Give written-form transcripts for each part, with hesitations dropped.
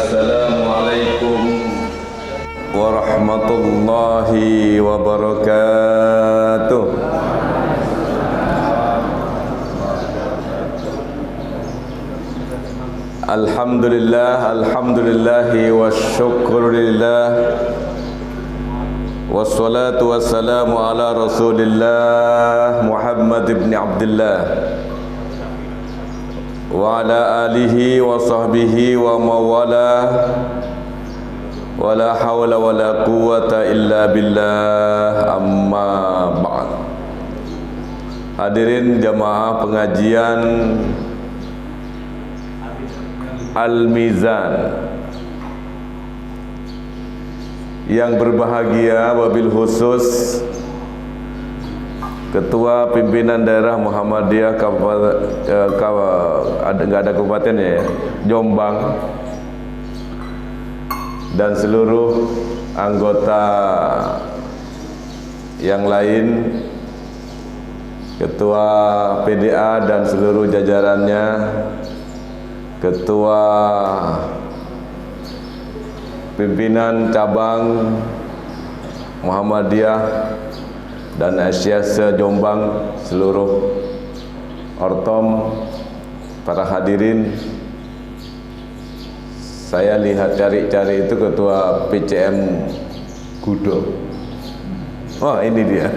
Assalamualaikum warahmatullahi wabarakatuh. Alhamdulillahi wasyukurillah, wassalatu wassalamu ala rasulillah Muhammad ibn Abdullah wa ala alihi wa sahbihi wa mawalah, wa la hawla wa la quwwata illa billah, amma ba'd. Hadirin jamaah pengajian Al-Mizan yang berbahagia, wabil khusus Ketua Pimpinan Daerah Muhammadiyah nggak ada kabupatennya ya, Jombang, dan seluruh anggota yang lain, Ketua PDA dan seluruh jajarannya, Ketua Pimpinan Cabang Muhammadiyah dan Asyase Jombang, seluruh ortom, para hadirin. Saya lihat cari-cari itu Ketua PCM Gudo. Oh, ini dia.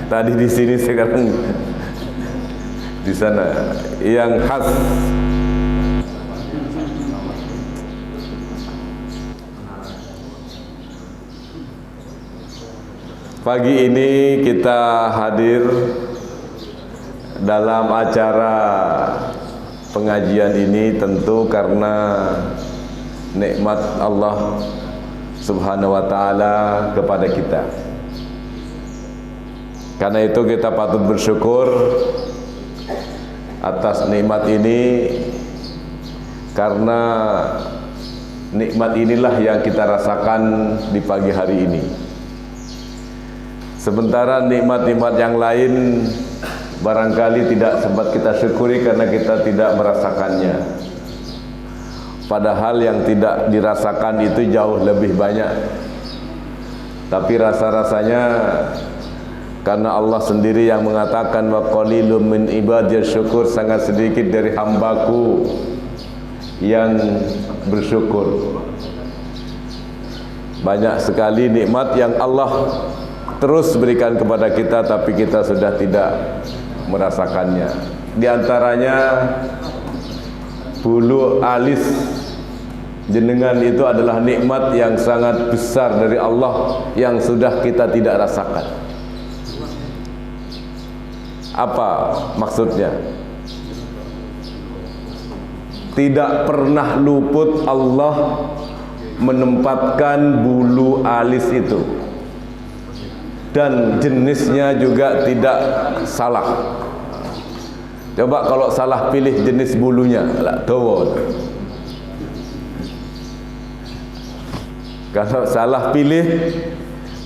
Tadi di sini, sekarang di sana. Yang khas pagi ini kita hadir dalam acara pengajian ini tentu karena nikmat Allah Subhanahu wa ta'ala kepada kita. Karena itu kita patut bersyukur atas nikmat ini, karena nikmat inilah yang kita rasakan di pagi hari ini. Sementara nikmat-nikmat yang lain barangkali tidak sempat kita syukuri karena kita tidak merasakannya. Padahal yang tidak dirasakan itu jauh lebih banyak. Tapi rasa-rasanya, karena Allah sendiri yang mengatakan wa qalilum min ibadiyas syukur, sangat sedikit dari hambaku yang bersyukur. Banyak sekali nikmat yang Allah terus berikan kepada kita, tapi kita sudah tidak merasakannya. Di antaranya bulu alis jenengan itu adalah nikmat yang sangat besar dari Allah yang sudah kita tidak rasakan. Apa maksudnya? Tidak pernah luput Allah menempatkan bulu alis itu, dan jenisnya juga tidak salah. Coba kalau salah pilih jenis bulunya, lah dawa. Kalau salah pilih,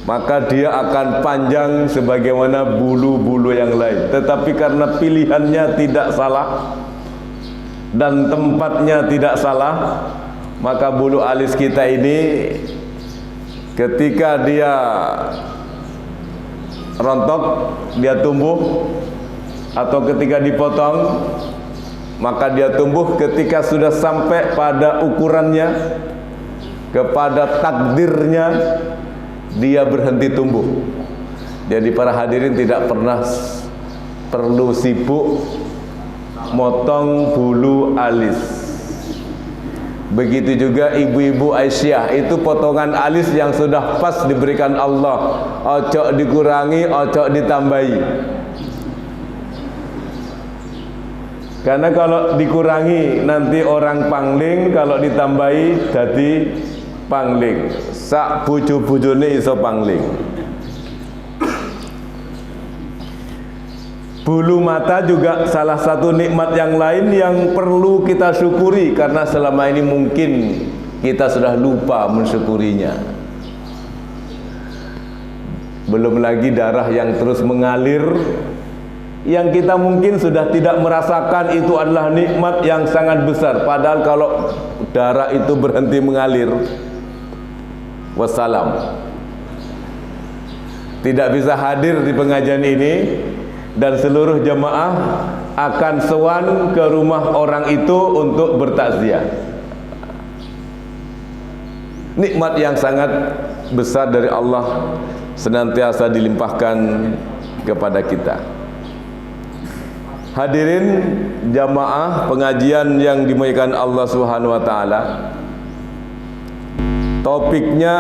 maka dia akan panjang sebagaimana bulu-bulu yang lain. Tetapi karena pilihannya tidak salah dan tempatnya tidak salah, maka bulu alis kita ini ketika dia rontok, dia tumbuh, atau ketika dipotong, maka dia tumbuh. Ketika sudah sampai pada ukurannya, kepada takdirnya, dia berhenti tumbuh. Jadi para hadirin tidak pernah perlu sibuk motong bulu alis. Begitu juga ibu-ibu Aisyah, itu potongan alis yang sudah pas diberikan Allah, ojo dikurangi, ojo ditambahi. Karena kalau dikurangi nanti orang pangling, kalau ditambahi jadi pangling. Sak bojo-bojone iso pangling. Bulu mata juga salah satu nikmat yang lain yang perlu kita syukuri, karena selama ini mungkin kita sudah lupa mensyukurinya. Belum lagi darah yang terus mengalir yang kita mungkin sudah tidak merasakan itu adalah nikmat yang sangat besar. Padahal kalau darah itu berhenti mengalir, wassalam, tidak bisa hadir di pengajian ini, dan seluruh jemaah akan sowan ke rumah orang itu untuk bertakziah. Nikmat yang sangat besar dari Allah senantiasa dilimpahkan kepada kita. Hadirin jamaah pengajian yang dimuliakan Allah Subhanahu wa taala. Topiknya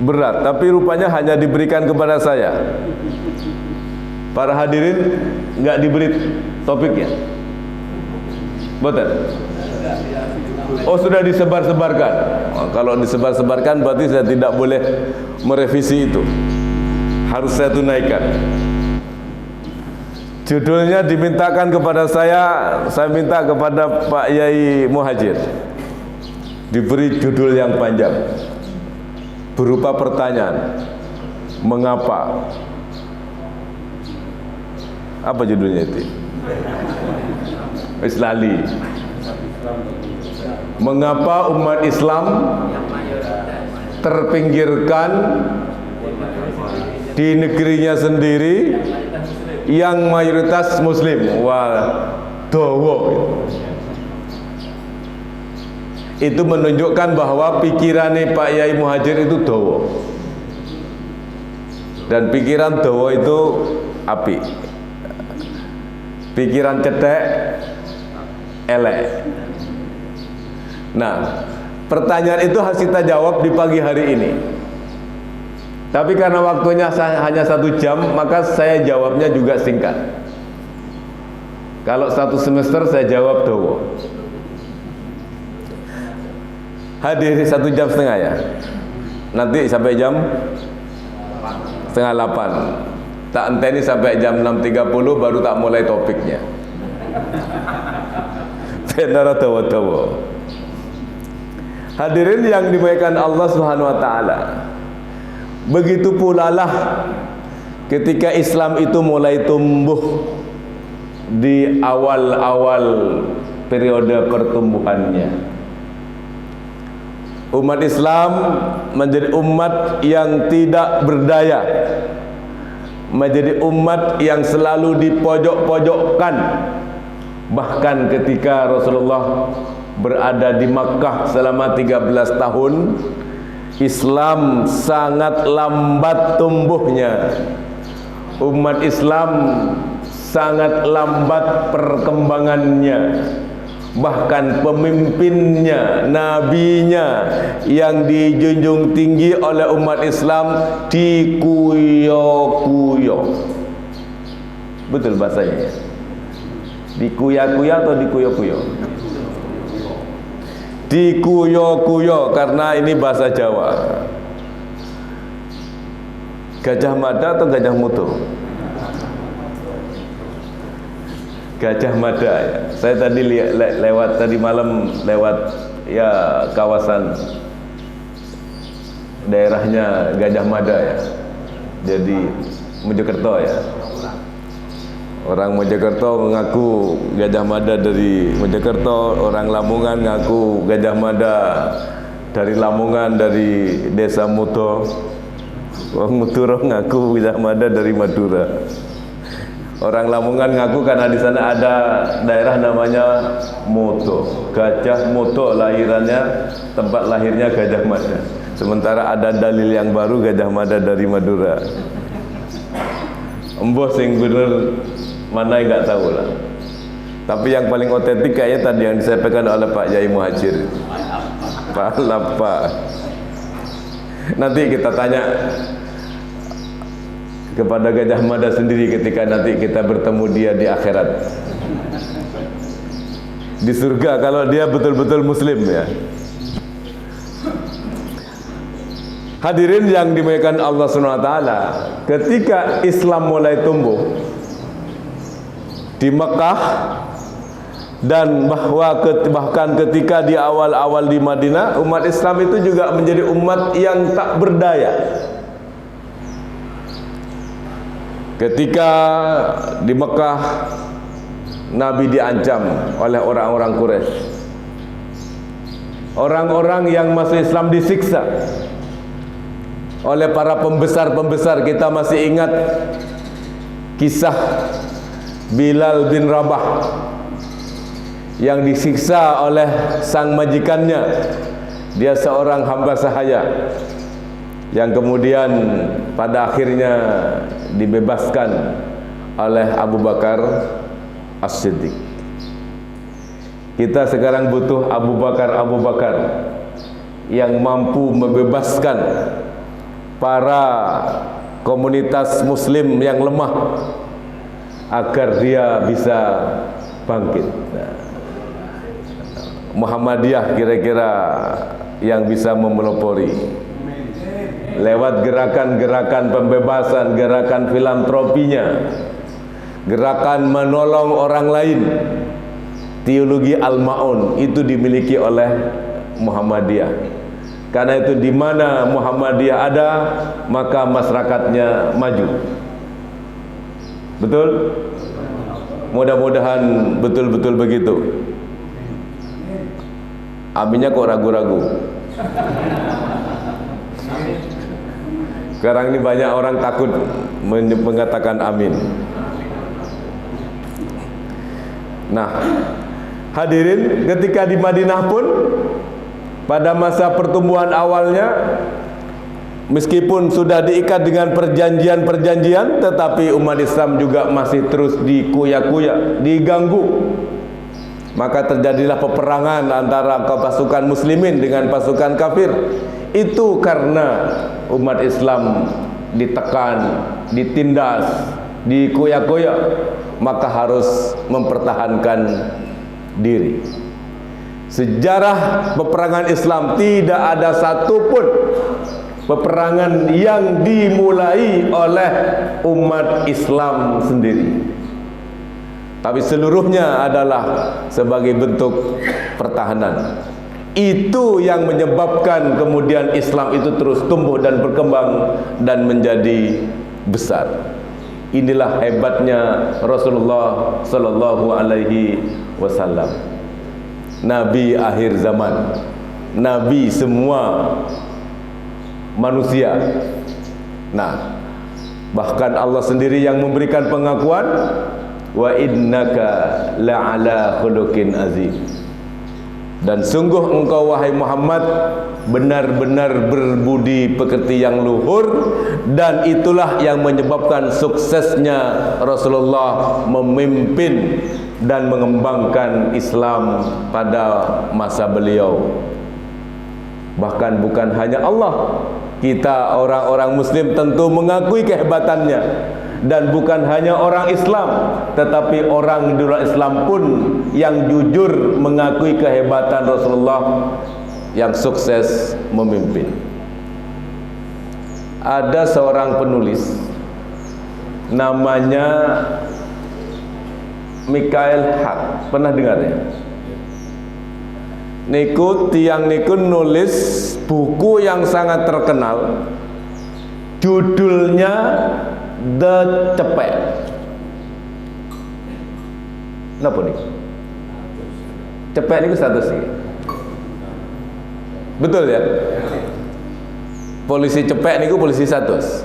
berat, tapi rupanya hanya diberikan kepada saya. Para hadirin enggak diberi topiknya. Betul? Oh, sudah disebar-sebarkan. Oh, kalau disebar-sebarkan berarti saya tidak boleh merevisi itu. Harus saya tunaikan. Judulnya dimintakan kepada saya minta kepada Pak Yai Muhajir diberi judul yang panjang berupa pertanyaan. Mengapa? Apa judulnya itu? Islali. Mengapa umat Islam terpinggirkan di negerinya sendiri yang mayoritas muslim? Wah, dawa. Itu menunjukkan bahwa pikirannya Pak Yai Muhajir itu dawa. Dan pikiran dawa itu api. Pikiran cetek elek. Nah, pertanyaan itu harus kita jawab di pagi hari ini. Tapi karena waktunya hanya 1 jam, maka saya jawabnya juga singkat. Kalau 1 semester saya jawab dawa. Hadiri 1 jam setengah ya. Nanti sampai jam setengah 8. Tak enteni sampai jam 6.30 baru tak mulai topiknya. Benar dawa-dawa. Hadirin yang dimuliakan Allah Subhanahu wa taala. Begitu pula lah ketika Islam itu mulai tumbuh di awal-awal periode pertumbuhannya. Umat Islam menjadi umat yang tidak berdaya, menjadi umat yang selalu dipojok-pojokkan. Bahkan ketika Rasulullah berada di Makkah selama 13 tahun, Islam sangat lambat tumbuhnya. Umat Islam sangat lambat perkembangannya. Bahkan pemimpinnya, nabinya yang dijunjung tinggi oleh umat Islam dikuyo-kuyo. Betul bahasanya? Dikuya-kuya atau dikuyo-kuyo? Dikuyo-kuyo, karena ini bahasa Jawa. Gajah Mada atau Gajah Mutu? Gajah Mada ya. Saya tadi lewat tadi malam lewat ya kawasan daerahnya Gajah Mada ya. Jadi Mojokerto ya. Orang Mojokerto mengaku Gajah Mada dari Mojokerto, orang Lamongan mengaku Gajah Mada dari Lamongan, dari Desa Muto. Orang Madura mengaku Gajah Mada dari Madura. Orang Lamongan mengaku karena di sana ada daerah namanya Moto, Gajah Moto lahirannya, tempat lahirnya Gajah Mada. Sementara ada dalil yang baru Gajah Mada dari Madura. Emboh sing bener mana enggak tahu lah. Tapi yang paling otentik kayaknya tadi yang disampaikan oleh Pak Yai Muhajir. Pak Lapa. Nanti kita tanya kepada Gajah Mada sendiri ketika nanti kita bertemu dia di akhirat. Di surga kalau dia betul-betul muslim ya. Hadirin yang dimuliakan Allah Subhanahu wa taala, ketika Islam mulai tumbuh di Mekah dan bahkan ketika di awal-awal di Madinah, umat Islam itu juga menjadi umat yang tak berdaya. Ketika di Mekah Nabi diancam oleh orang-orang Quraisy, orang-orang yang masuk Islam disiksa oleh para pembesar-pembesar. Kita masih ingat kisah Bilal bin Rabah yang disiksa oleh sang majikannya. Dia seorang hamba sahaya yang kemudian pada akhirnya dibebaskan oleh Abu Bakar As-Siddiq. Kita sekarang butuh Abu Bakar yang mampu membebaskan para komunitas muslim yang lemah agar dia bisa bangkit. Muhammadiyah kira-kira yang bisa memelopori lewat gerakan-gerakan pembebasan, gerakan filantropinya, gerakan menolong orang lain. Teologi Al-Ma'un itu dimiliki oleh Muhammadiyah. Karena itu di mana Muhammadiyah ada, maka masyarakatnya maju. Betul? Mudah-mudahan betul-betul begitu. Aminnya kok ragu-ragu. Sekarang ini banyak orang takut mengatakan amin. Nah, hadirin, ketika di Madinah pun pada masa pertumbuhan awalnya, meskipun sudah diikat dengan perjanjian-perjanjian, tetapi umat Islam juga masih terus dikuya-kuya, diganggu. Maka terjadilah peperangan antara pasukan muslimin dengan pasukan kafir. Itu karena umat Islam ditekan, ditindas, dikuya-kuya, maka harus mempertahankan diri. Sejarah peperangan Islam tidak ada satupun peperangan yang dimulai oleh umat Islam sendiri, tapi seluruhnya adalah sebagai bentuk pertahanan. Itu yang menyebabkan kemudian Islam itu terus tumbuh dan berkembang dan menjadi besar. Inilah hebatnya Rasulullah sallallahu alaihi wasallam, Nabi akhir zaman, Nabi semua manusia. Nah, bahkan Allah sendiri yang memberikan pengakuan, wa innaka la'ala khuluqin azim. Dan sungguh engkau wahai Muhammad benar-benar berbudi pekerti yang luhur, dan itulah yang menyebabkan suksesnya Rasulullah memimpin dan mengembangkan Islam pada masa beliau. Bahkan bukan hanya Allah, kita orang-orang muslim tentu mengakui kehebatannya. Dan bukan hanya orang Islam, tetapi orang di luar Islam pun yang jujur mengakui kehebatan Rasulullah yang sukses memimpin. Ada seorang penulis namanya Mikhail Haq, pernah dengar ya? Tiang niku nulis buku yang sangat terkenal, judulnya The Cepek. Napa nih? Cepek niku status iki. Betul ya? Polisi cepek niku polisi status.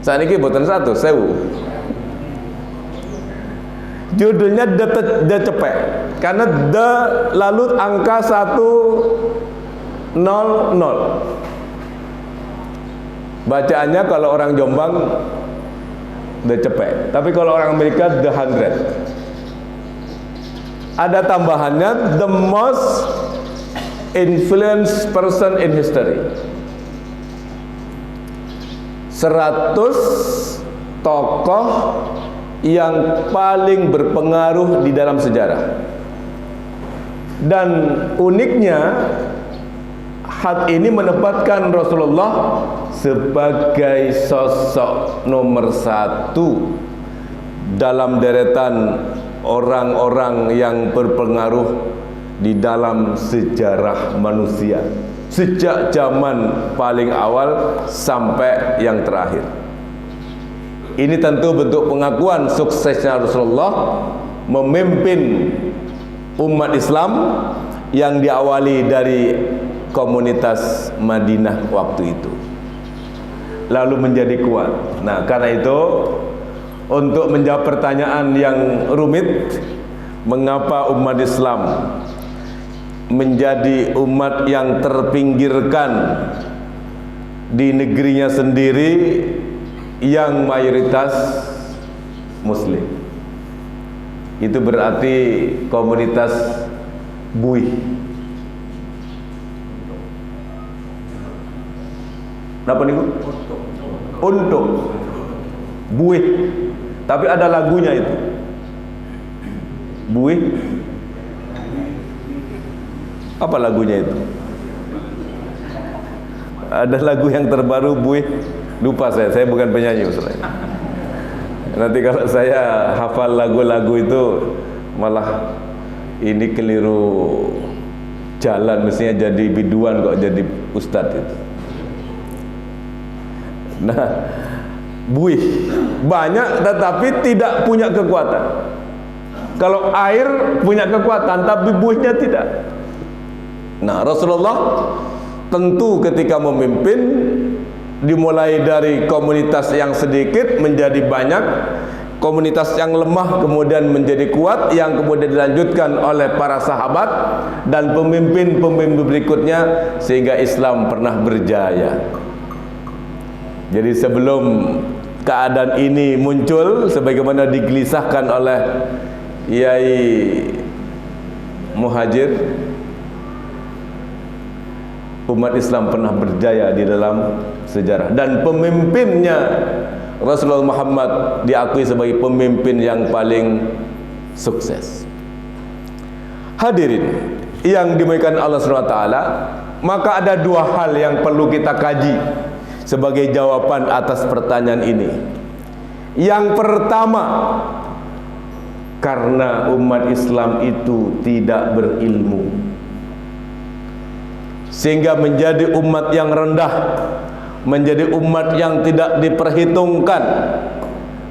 Saniki boten status, 1000. Judulnya The Cepek karena the lalu angka 100. Bacaannya kalau orang Jombang The Cepek, tapi kalau orang Amerika The 100. Ada tambahannya the most influenced person in history. 100 tokoh yang paling berpengaruh di dalam sejarah. Dan uniknya hadis ini menempatkan Rasulullah sebagai sosok nomor 1 dalam deretan orang-orang yang berpengaruh di dalam sejarah manusia, sejak zaman paling awal sampai yang terakhir. Ini tentu bentuk pengakuan suksesnya Rasulullah memimpin umat Islam yang diawali dari komunitas Madinah waktu itu, lalu menjadi kuat. Nah, karena itu untuk menjawab pertanyaan yang rumit, mengapa umat Islam menjadi umat yang terpinggirkan di negerinya sendiri yang mayoritas Muslim, itu berarti komunitas buih. Apa nih? Untuk buih. Tapi ada lagunya itu. Buih. Apa lagunya itu? Ada lagu yang terbaru buih. Lupa saya bukan penyanyi Ustaz. Nanti kalau saya hafal lagu-lagu itu malah ini keliru jalan, mestinya jadi biduan kok jadi ustadz itu. Nah, buih banyak tetapi tidak punya kekuatan. Kalau air punya kekuatan tapi buihnya tidak. Nah, Rasulullah tentu ketika memimpin dimulai dari komunitas yang sedikit menjadi banyak, komunitas yang lemah kemudian menjadi kuat, yang kemudian dilanjutkan oleh para sahabat dan pemimpin-pemimpin berikutnya sehingga Islam pernah berjaya. Jadi sebelum keadaan ini muncul sebagaimana digelisahkan oleh Yai Muhajir, umat Islam pernah berjaya di dalam sejarah dan pemimpinnya Rasulullah Muhammad diakui sebagai pemimpin yang paling sukses. Hadirin yang dimuliakan Allah SWT, maka ada dua hal yang perlu kita kaji sebagai jawaban atas pertanyaan ini. Yang pertama, karena umat Islam itu tidak berilmu sehingga menjadi umat yang rendah, menjadi umat yang tidak diperhitungkan,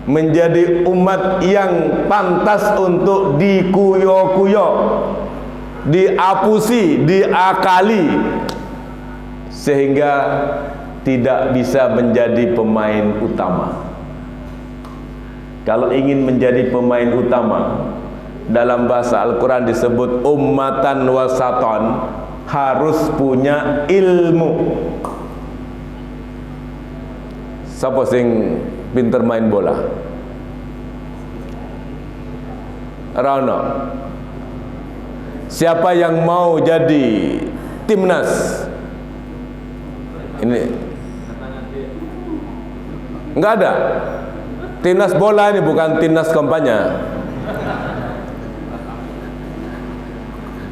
menjadi umat yang pantas untuk dikuyo-kuyo, diapusi, diakali, sehingga tidak bisa menjadi pemain utama. Kalau ingin menjadi pemain utama, dalam bahasa Al-Quran disebut ummatan wasaton, harus punya ilmu. Siapa sing pinter main bola? Rano. Siapa yang mau jadi timnas? Ini enggak ada. Timnas bola ini bukan timnas kampanye.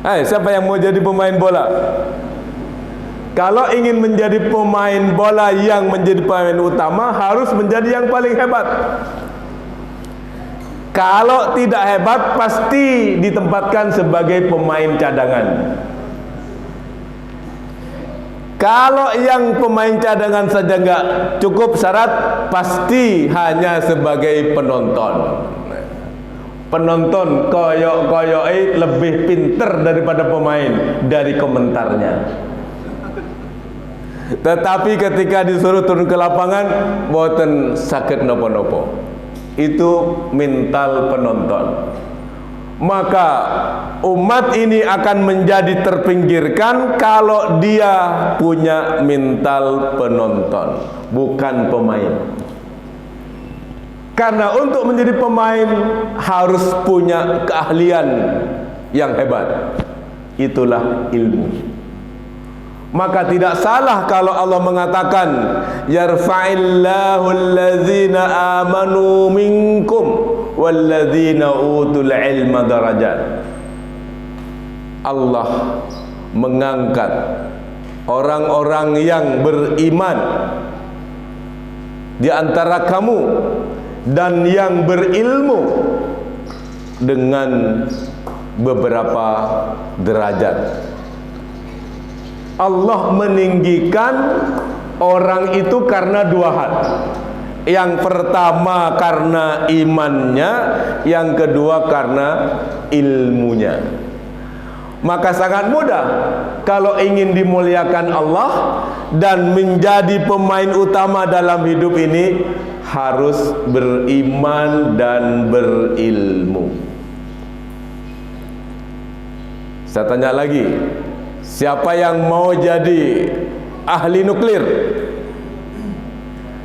Siapa yang mau jadi pemain bola? Kalau ingin menjadi pemain bola yang menjadi pemain utama, harus menjadi yang paling hebat. Kalau tidak hebat, pasti ditempatkan sebagai pemain cadangan. Kalau yang pemain cadangan saja enggak cukup syarat, pasti hanya sebagai penonton. Penonton koyok-koyok lebih pinter daripada pemain dari komentarnya. Tetapi ketika disuruh turun ke lapangan, boten sakit nopo-nopo. Itu mental penonton. Maka umat ini akan menjadi terpinggirkan kalau dia punya mental penonton, bukan pemain. Karena untuk menjadi pemain harus punya keahlian yang hebat. Itulah ilmu. Maka tidak salah kalau Allah mengatakan yarfa'illahu allazina amanu minkum wallazina utul ilma darajat. Allah mengangkat orang-orang yang beriman di antara kamu dan yang berilmu dengan beberapa derajat. Allah meninggikan orang itu karena dua hal. Yang pertama karena imannya, yang kedua karena ilmunya. Maka sangat mudah kalau ingin dimuliakan Allah dan menjadi pemain utama dalam hidup ini, harus beriman dan berilmu. Saya tanya lagi, siapa yang mau jadi ahli nuklir?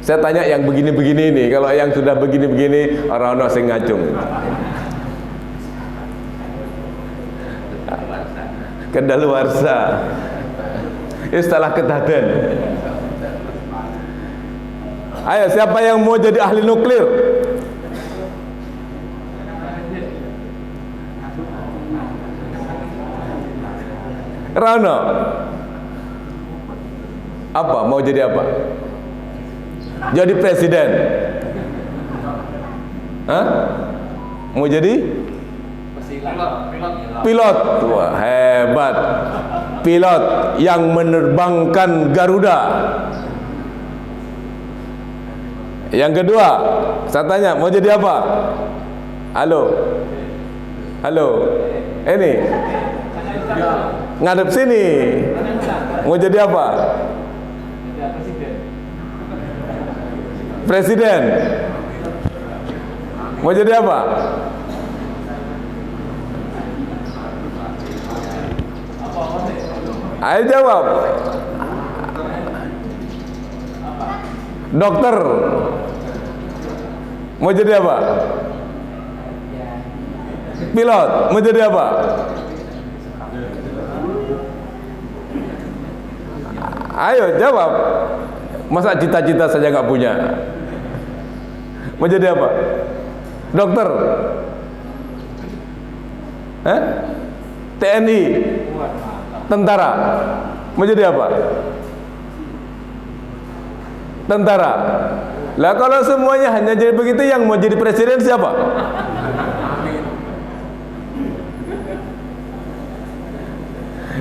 Saya tanya yang begini-begini ini. Kalau yang sudah begini-begini, orang-orang sing ngacung. Kedaluarsa. Istilah ketaden. Ayo, siapa yang mau jadi ahli nuklir? Rano. Apa? Mau jadi apa? Jadi presiden. Hah? Mau jadi? Pilot. Wah, hebat. Pilot yang menerbangkan Garuda. Yang kedua, saya tanya, mau jadi apa? Halo. Halo. Ini. Ngadep sini. Mau jadi apa? Presiden. Mau jadi apa? Ayo jawab. Dokter. Mau jadi apa? Pilot. Mau jadi apa? Ayo jawab. Masa cita-cita saja nggak punya? Mau jadi apa? Dokter? TNI? Tentara? Mau jadi apa? Tentara. Lah kalau semuanya hanya jadi begitu, yang mau jadi presiden siapa?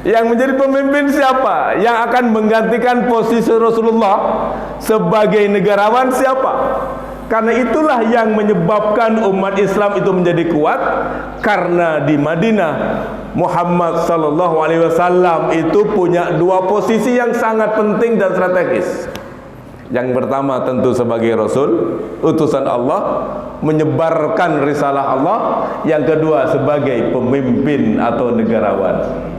Yang menjadi pemimpin siapa? Yang akan menggantikan posisi Rasulullah sebagai negarawan siapa? Karena itulah yang menyebabkan umat Islam itu menjadi kuat, karena di Madinah Muhammad sallallahu alaihi wasallam itu punya dua posisi yang sangat penting dan strategis. Yang pertama tentu sebagai Rasul, utusan Allah, menyebarkan risalah Allah. Yang kedua sebagai pemimpin atau negarawan.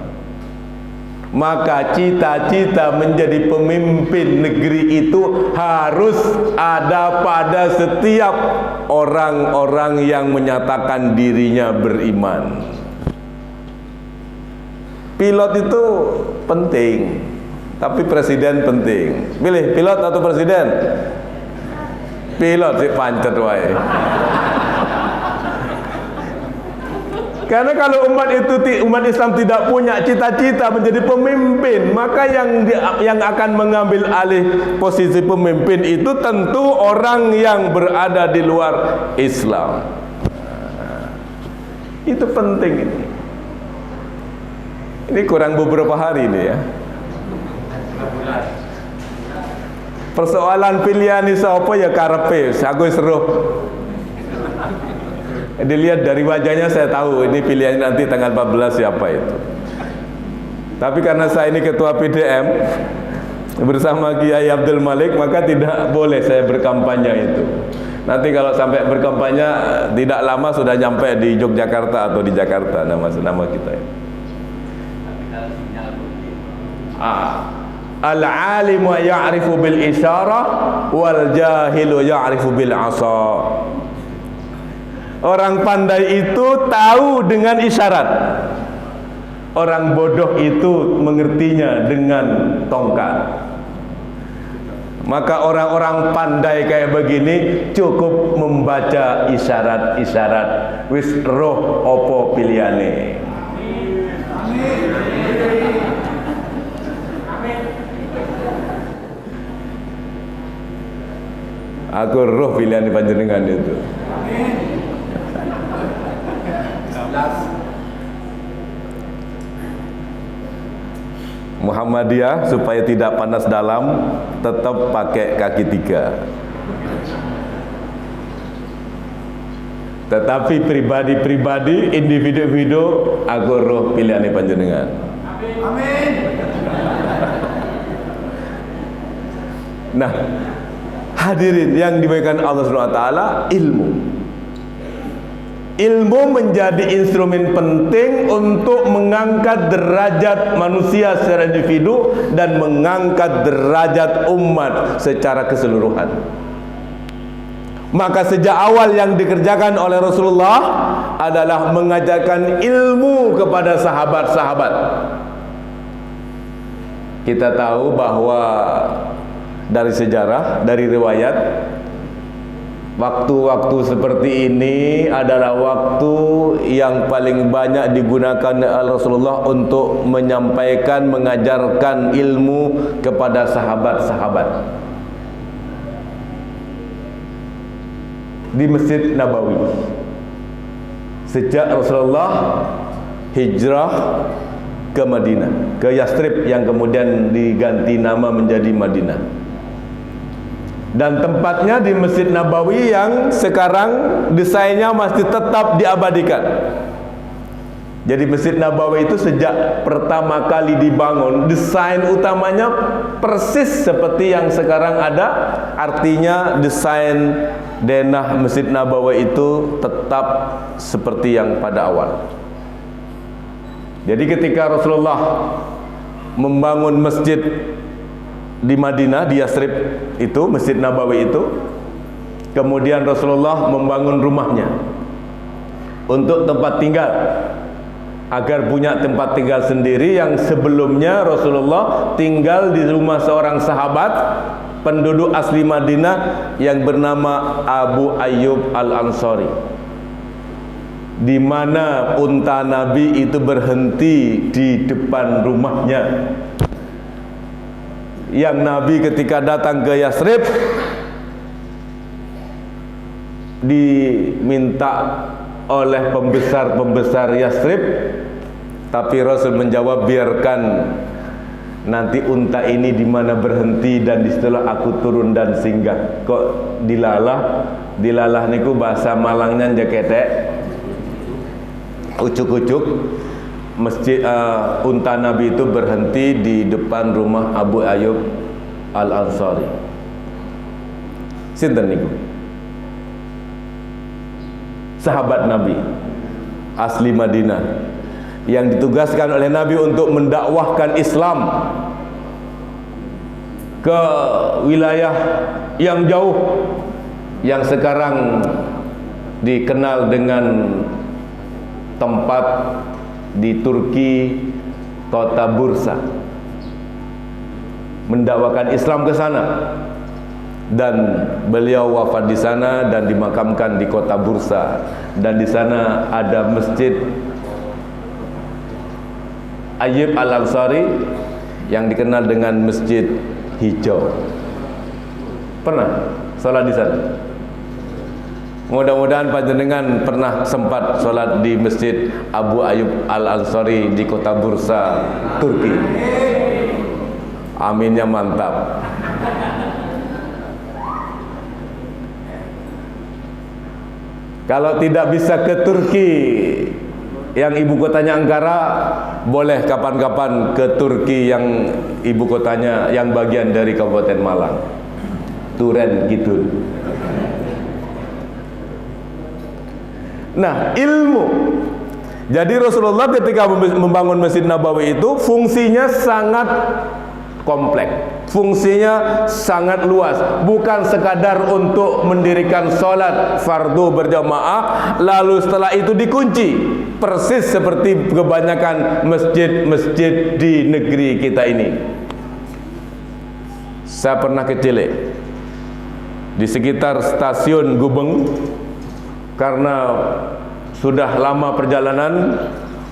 Maka cita-cita menjadi pemimpin negeri itu harus ada pada setiap orang-orang yang menyatakan dirinya beriman. Pilot itu penting, tapi presiden penting. Pilih pilot atau presiden? Pilot sih, pancet wae. Karena kalau umat Islam tidak punya cita-cita menjadi pemimpin, maka yang akan mengambil alih posisi pemimpin itu tentu orang yang berada di luar Islam. Itu penting ini. Ini kurang beberapa hari ini ya. Persoalan pilihan ini apa ya karepe, aku seruh. Dilihat dari wajahnya saya tahu ini pilihannya nanti tanggal 14 siapa itu. Tapi karena saya ini ketua PDM bersama Kiai Abdul Malik, maka tidak boleh saya berkampanye itu. Nanti kalau sampai berkampanye tidak lama sudah nyampe di Yogyakarta atau di Jakarta nama kita. Al-alimu ya'rifu bil isyarah wal jahilu ya'rifu bil 'asa. Orang pandai itu tahu dengan isyarat. Orang bodoh itu mengertinya dengan tongkat. Maka orang-orang pandai kayak begini cukup membaca isyarat-isyarat. Wis roh opo pilihane. Aku roh pilihan di panjenengan itu. Muhammadiyah supaya tidak panas dalam tetap pakai kaki 3. Tetapi pribadi-pribadi, individu-individu, aku roh pilihan panjenengan. Amin. Nah, hadirin yang dimuliakan Allah Subhanahu wa taala, ilmu menjadi instrumen penting untuk mengangkat derajat manusia secara individu dan mengangkat derajat umat secara keseluruhan. Maka sejak awal yang dikerjakan oleh Rasulullah adalah mengajarkan ilmu kepada sahabat-sahabat. Kita tahu bahwa dari sejarah, dari riwayat, waktu-waktu seperti ini adalah waktu yang paling banyak digunakan oleh Rasulullah untuk menyampaikan, mengajarkan ilmu kepada sahabat-sahabat. Di Masjid Nabawi, sejak Rasulullah hijrah ke Madinah, ke Yathrib yang kemudian diganti nama menjadi Madinah. Dan tempatnya di Masjid Nabawi yang sekarang desainnya masih tetap diabadikan. Jadi Masjid Nabawi itu sejak pertama kali dibangun, desain utamanya persis seperti yang sekarang ada. Artinya desain denah Masjid Nabawi itu tetap seperti yang pada awal. Jadi ketika Rasulullah membangun masjid di Madinah, di Yathrib itu, Masjid Nabawi itu, kemudian Rasulullah membangun rumahnya untuk tempat tinggal, agar punya tempat tinggal sendiri. Yang sebelumnya Rasulullah tinggal di rumah seorang sahabat penduduk asli Madinah yang bernama Abu Ayyub Al-Ansari, di mana unta Nabi itu berhenti di depan rumahnya. Yang Nabi ketika datang ke Yathrib diminta oleh pembesar Yathrib, tapi Rasul menjawab, biarkan nanti unta ini di mana berhenti dan disitulah aku turun dan singgah. Kok dilalah niku bahasa Malangnya jaketek, ucuk-ucuk. Masjid unta Nabi itu berhenti di depan rumah Abu Ayyub Al-Ansari. Sinten niku? Sahabat Nabi asli Madinah yang ditugaskan oleh Nabi untuk mendakwahkan Islam ke wilayah yang jauh, yang sekarang dikenal dengan tempat di Turki, kota Bursa. Mendakwakan Islam ke sana, dan beliau wafat di sana dan dimakamkan di kota Bursa. Dan di sana ada Masjid Ayyub Al-Ansari yang dikenal dengan Masjid Hijau. Pernah sholat di sana? Mudah-mudahan panjenengan pernah sempat sholat di Masjid Abu Ayyub Al-Ansari di kota Bursa, Turki. Aminnya mantap. Kalau tidak bisa ke Turki yang ibu kotanya Ankara, boleh kapan-kapan ke Turki yang ibu kotanya yang bagian dari Kabupaten Malang, Turen gitu. Nah, ilmu. Jadi Rasulullah ketika membangun Masjid Nabawi itu fungsinya sangat kompleks, fungsinya sangat luas. Bukan sekadar untuk mendirikan sholat fardu berjamaah lalu setelah itu dikunci, persis seperti kebanyakan masjid-masjid di negeri kita ini. Saya pernah kecil di sekitar stasiun Gubeng, karena sudah lama perjalanan,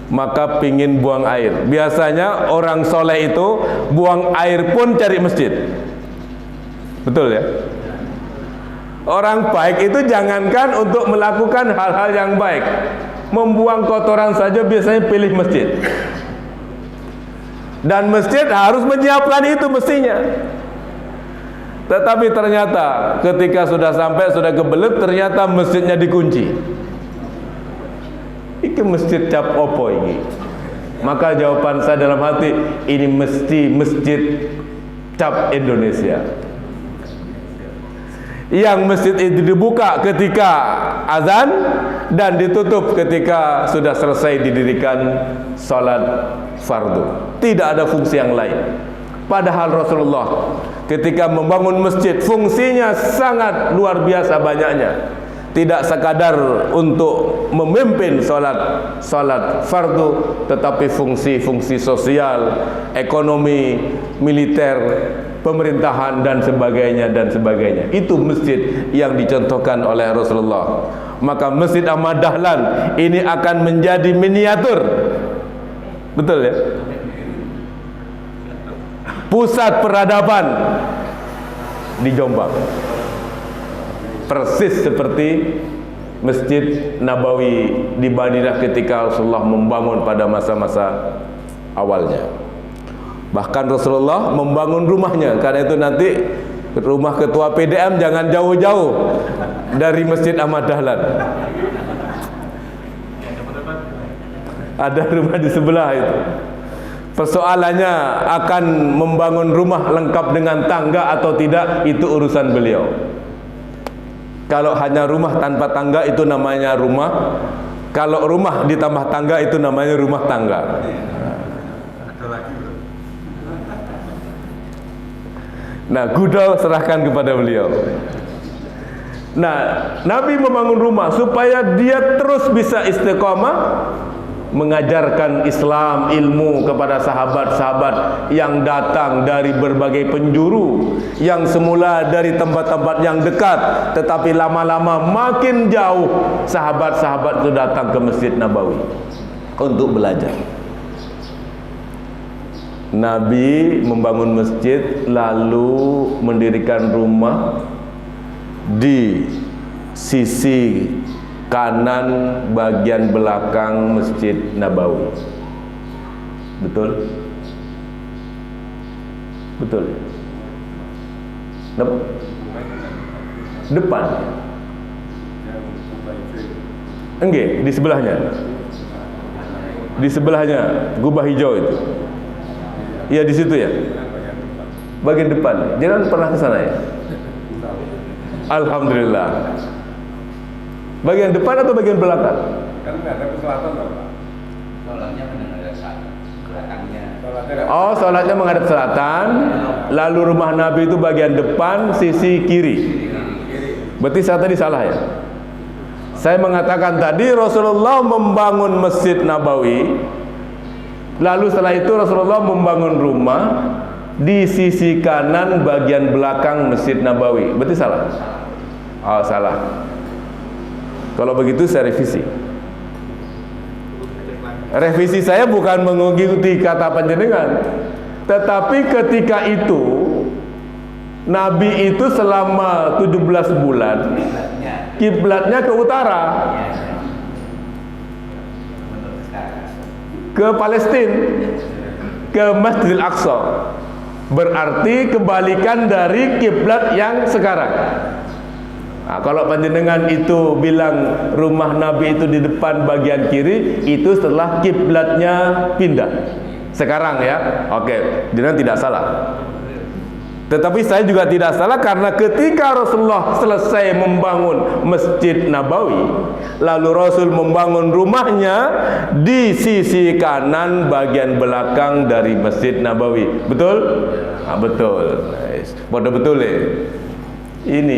maka pingin buang air. Biasanya orang soleh itu buang air pun cari masjid. Betul ya? Orang baik itu jangankan untuk melakukan hal-hal yang baik, membuang kotoran saja biasanya pilih masjid. Dan masjid harus menyiapkan itu mestinya. Tetapi ternyata ketika sudah sampai, sudah kebelet, ternyata masjidnya dikunci. ke masjid cap opo ini? Maka jawaban saya dalam hati, ini mesti masjid cap Indonesia. Yang masjid itu dibuka ketika azan dan ditutup ketika sudah selesai didirikan salat fardu. Tidak ada fungsi yang lain. Padahal Rasulullah ketika membangun masjid, fungsinya sangat luar biasa banyaknya. Tidak sekadar untuk memimpin salat fardu, tetapi fungsi-fungsi sosial, ekonomi, militer, pemerintahan dan sebagainya dan sebagainya. Itu masjid yang dicontohkan oleh Rasulullah. Maka Masjid Ahmad Dahlan ini akan menjadi miniatur. Betul ya? Pusat peradaban di Jombang. Persis seperti Masjid Nabawi di Madinah ketika Rasulullah membangun pada masa-masa awalnya. Bahkan Rasulullah membangun rumahnya. Karena itu nanti rumah ketua PDM jangan jauh-jauh dari Masjid Ahmad Dahlan. Ada rumah di sebelah itu. Persoalannya akan membangun rumah lengkap dengan tangga atau tidak, itu urusan beliau. Kalau hanya rumah tanpa tangga itu namanya rumah. Kalau rumah ditambah tangga itu namanya rumah tangga. Nah, gudal serahkan kepada beliau. Nah, Nabi membangun rumah supaya dia terus bisa istiqomah mengajarkan Islam, ilmu kepada sahabat-sahabat yang datang dari berbagai penjuru, yang semula dari tempat-tempat yang dekat, tetapi lama-lama makin jauh sahabat-sahabat itu datang ke Masjid Nabawi untuk belajar. Nabi membangun masjid lalu mendirikan rumah di sisi kanan bagian belakang Masjid Nabawi. Betul? Betul. Depan. Enggak, di sebelahnya. Di sebelahnya gubah hijau itu. Iya, di situ ya. Bagian depan. Jangan pernah ke sana ya. Alhamdulillah. Bagian depan atau bagian belakang? Kan ada ke selatan loh, Pak. Sholatnya menghadap belakangnya. Oh, sholatnya menghadap selatan. Lalu rumah Nabi itu bagian depan, sisi kiri. Berarti saya tadi salah ya? Saya mengatakan tadi Rasulullah membangun Masjid Nabawi. Lalu setelah itu Rasulullah membangun rumah di sisi kanan bagian belakang Masjid Nabawi. Berarti salah? Oh, salah. Kalau begitu saya revisi. Revisi saya bukan mengikuti kata panjenengan, tetapi ketika itu Nabi itu selama 17 bulan kiblatnya ke utara, ke Palestina, ke Masjidil Aqsa. Berarti kebalikan dari kiblat yang sekarang. Nah, kalau panjenengan itu bilang rumah Nabi itu di depan bagian kiri, itu setelah kiblatnya pindah. Sekarang ya, oke, jenengan tidak salah. Tetapi saya juga tidak salah karena ketika Rasulullah selesai membangun Masjid Nabawi, lalu Rasul membangun rumahnya di sisi kanan bagian belakang dari Masjid Nabawi. Betul? Nah, betul. Nice. Bodoh betul ya. Ini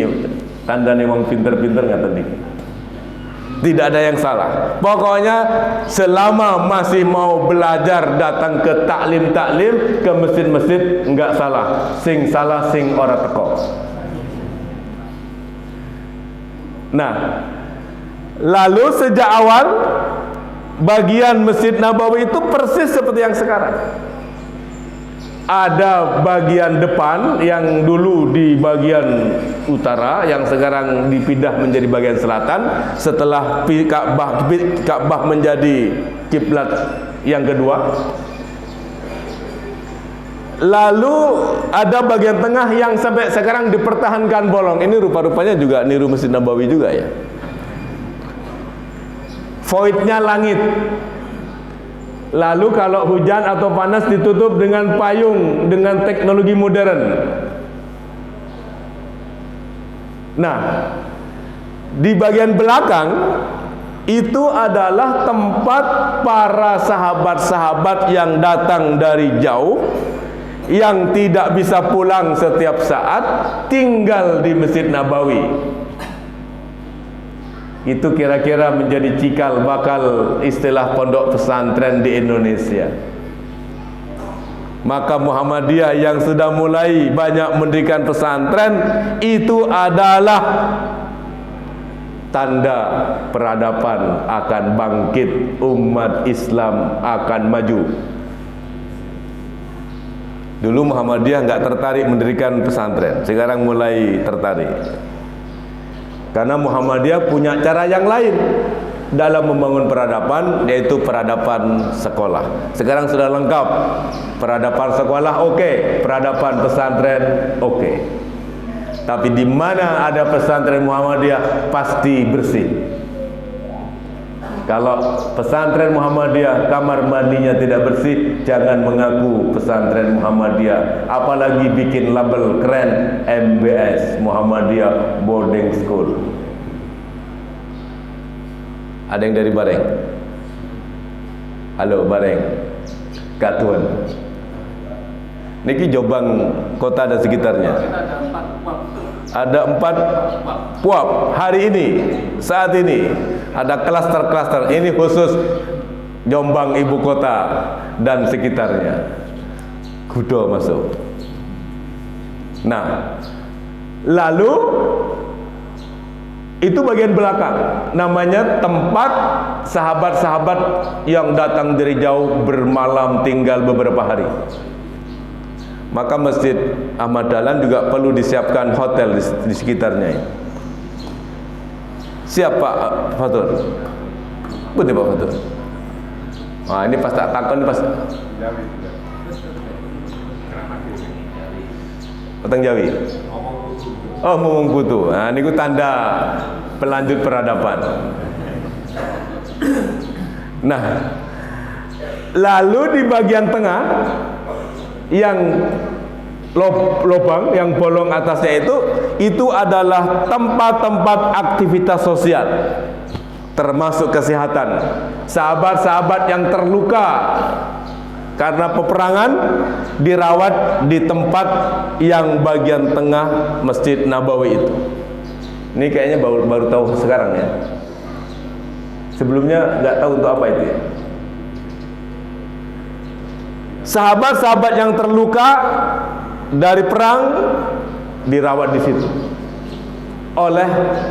tanda nih wong pinter-pinter nggak tadi. Tidak ada yang salah. Pokoknya selama masih mau belajar datang ke taklim-taklim, ke masjid-masjid, enggak salah. Sing salah sing ora teko. Nah, lalu sejak awal bagian Masjid Nabawi itu persis seperti yang sekarang. Ada bagian depan yang dulu di bagian utara, yang sekarang dipindah menjadi bagian selatan setelah Ka'bah menjadi kiblat yang kedua. Lalu ada bagian tengah yang sampai sekarang dipertahankan bolong. Ini rupa-rupanya juga niru Masjid Nabawi juga ya. voidnya langit. Lalu kalau hujan atau panas ditutup dengan payung, dengan teknologi modern. Nah, di bagian belakang itu adalah tempat para sahabat-sahabat yang datang dari jauh, yang tidak bisa pulang setiap saat, tinggal di Masjid Nabawi. Itu kira-kira menjadi cikal bakal istilah pondok pesantren di Indonesia. Maka Muhammadiyah yang sudah mulai banyak mendirikan pesantren, itu adalah tanda peradaban akan bangkit, umat Islam akan maju. Dulu Muhammadiyah nggak tertarik mendirikan pesantren, sekarang mulai tertarik. Karena Muhammadiyah punya cara yang lain dalam membangun peradaban, yaitu peradaban sekolah. Sekarang sudah lengkap. Peradaban sekolah oke, peradaban pesantren oke. Tapi di mana ada pesantren Muhammadiyah pasti bersih. Kalau pesantren Muhammadiyah kamar mandinya tidak bersih, jangan mengaku pesantren Muhammadiyah. Apalagi bikin label keren MBS, Muhammadiyah Boarding School. Ada yang dari Bareng? Halo Bareng, Katuan. Niki Jombang kota dan sekitarnya. Ada 4 puap hari ini, saat ini ada klaster-klaster. Ini khusus Jombang ibu kota dan sekitarnya. Kudo masuk. Nah, lalu itu bagian belakang, namanya tempat sahabat-sahabat yang datang dari jauh bermalam tinggal beberapa hari. Maka Masjid Ahmad Dahlan juga perlu disiapkan hotel di sekitarnya. Siap Pak Fatur? Betul Pak Fatur. Nah ini pas tak takon pas Petang Jawi. Oh ngomong putu. Nah ini tanda pelanjut peradaban. Nah lalu di bagian tengah yang lubang, yang bolong atasnya itu adalah tempat-tempat aktivitas sosial, termasuk kesehatan. Sahabat-sahabat yang terluka karena peperangan dirawat di tempat yang bagian tengah Masjid Nabawi itu. Ini kayaknya baru tahu sekarang ya. Sebelumnya nggak tahu untuk apa itu ya. Sahabat-sahabat yang terluka dari perang dirawat di situ oleh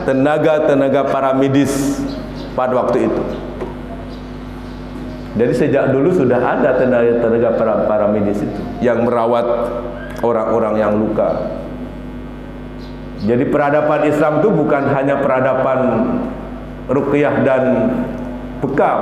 tenaga-tenaga para medis pada waktu itu. Jadi sejak dulu sudah ada tenaga-tenaga para medis itu yang merawat orang-orang yang luka. Jadi peradaban Islam itu bukan hanya peradaban ruqyah dan bekam.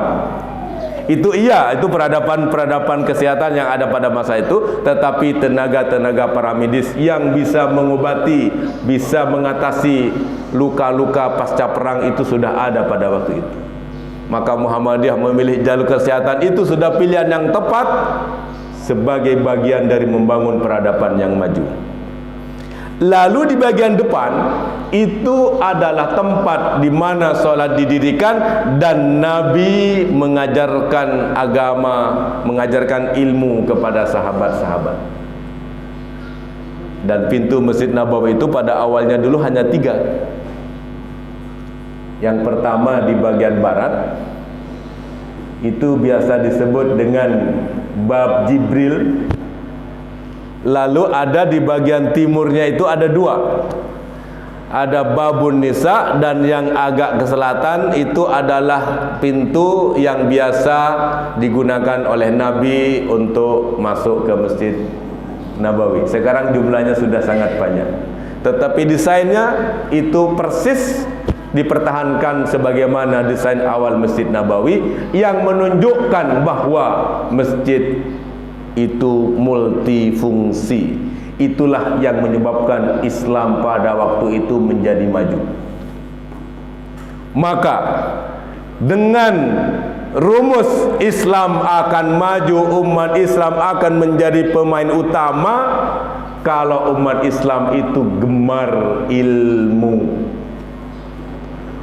Itu iya, itu peradaban kesehatan yang ada pada masa itu, tetapi tenaga-tenaga para medis yang bisa mengobati, bisa mengatasi luka-luka pasca perang itu sudah ada pada waktu itu. Maka Muhammadiyah memilih jalur kesehatan itu sudah pilihan yang tepat sebagai bagian dari membangun peradaban yang maju. Lalu di bagian depan itu adalah tempat di mana sholat didirikan dan Nabi mengajarkan agama, mengajarkan ilmu kepada sahabat-sahabat. Dan pintu Masjid Nabawi itu pada awalnya dulu hanya 3. Yang pertama di bagian barat, itu biasa disebut dengan Bab Jibril. Lalu ada di bagian timurnya itu ada 2. Ada Babun Nisa, dan yang agak ke selatan itu adalah pintu yang biasa digunakan oleh Nabi untuk masuk ke Masjid Nabawi. Sekarang jumlahnya sudah sangat banyak, tetapi desainnya itu persis dipertahankan sebagaimana desain awal Masjid Nabawi yang menunjukkan bahwa masjid itu multifungsi. Itulah yang menyebabkan Islam pada waktu itu menjadi maju. Maka dengan rumus Islam akan maju, umat Islam akan menjadi pemain utama kalau umat Islam itu gemar ilmu.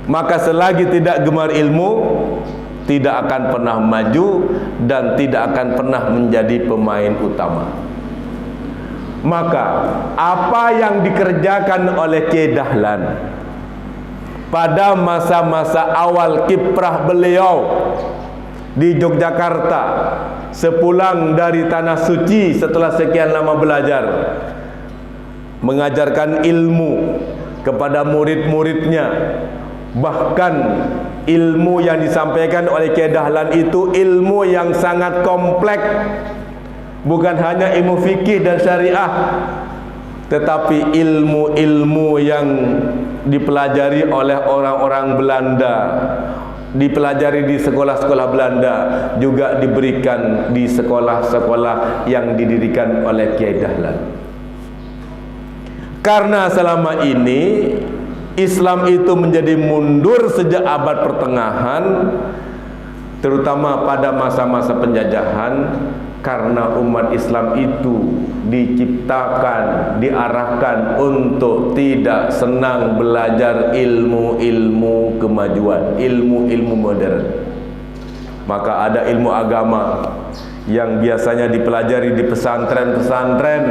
Maka selagi tidak gemar ilmu, tidak akan pernah maju dan tidak akan pernah menjadi pemain utama. Maka apa yang dikerjakan oleh Kiai Dahlan pada masa-masa awal kiprah beliau di Yogyakarta, sepulang dari tanah suci setelah sekian lama belajar, mengajarkan ilmu kepada murid-muridnya. Bahkan ilmu yang disampaikan oleh Kiai Dahlan itu ilmu yang sangat kompleks, bukan hanya ilmu fikih dan syariah, tetapi ilmu-ilmu yang dipelajari oleh orang-orang Belanda, dipelajari di sekolah-sekolah Belanda, juga diberikan di sekolah-sekolah yang didirikan oleh Kiai Dahlan. Karena selama ini Islam itu menjadi mundur sejak abad pertengahan, terutama pada masa-masa penjajahan, karena umat Islam itu diciptakan, diarahkan untuk tidak senang belajar ilmu-ilmu kemajuan, ilmu-ilmu modern. Maka ada ilmu agama yang biasanya dipelajari di pesantren-pesantren,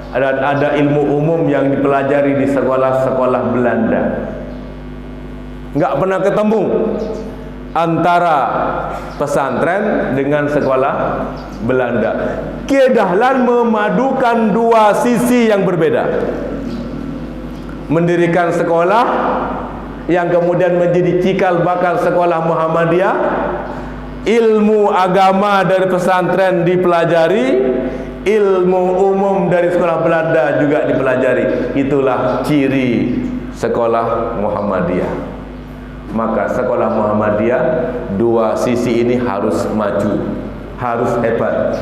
dan ada ilmu umum yang dipelajari di sekolah-sekolah Belanda. Nggak pernah ketemu antara pesantren dengan sekolah Belanda. Kiai Dahlan memadukan dua sisi yang berbeda. Mendirikan sekolah yang kemudian menjadi cikal bakal sekolah Muhammadiyah. Ilmu agama dari pesantren dipelajari, ilmu umum dari sekolah Belanda juga dipelajari. Itulah ciri sekolah Muhammadiyah. Maka sekolah Muhammadiyah, dua sisi ini harus maju, harus hebat.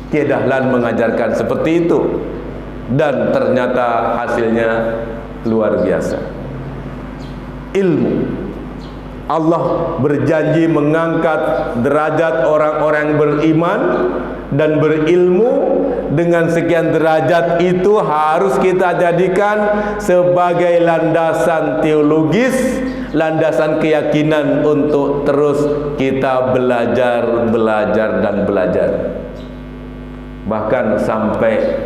Kiai Dahlan mengajarkan seperti itu, dan ternyata hasilnya luar biasa. Ilmu, Allah berjanji mengangkat derajat orang-orang beriman dan berilmu. Dengan sekian derajat itu harus kita jadikan sebagai landasan teologis, landasan keyakinan untuk terus kita belajar dan belajar. Bahkan sampai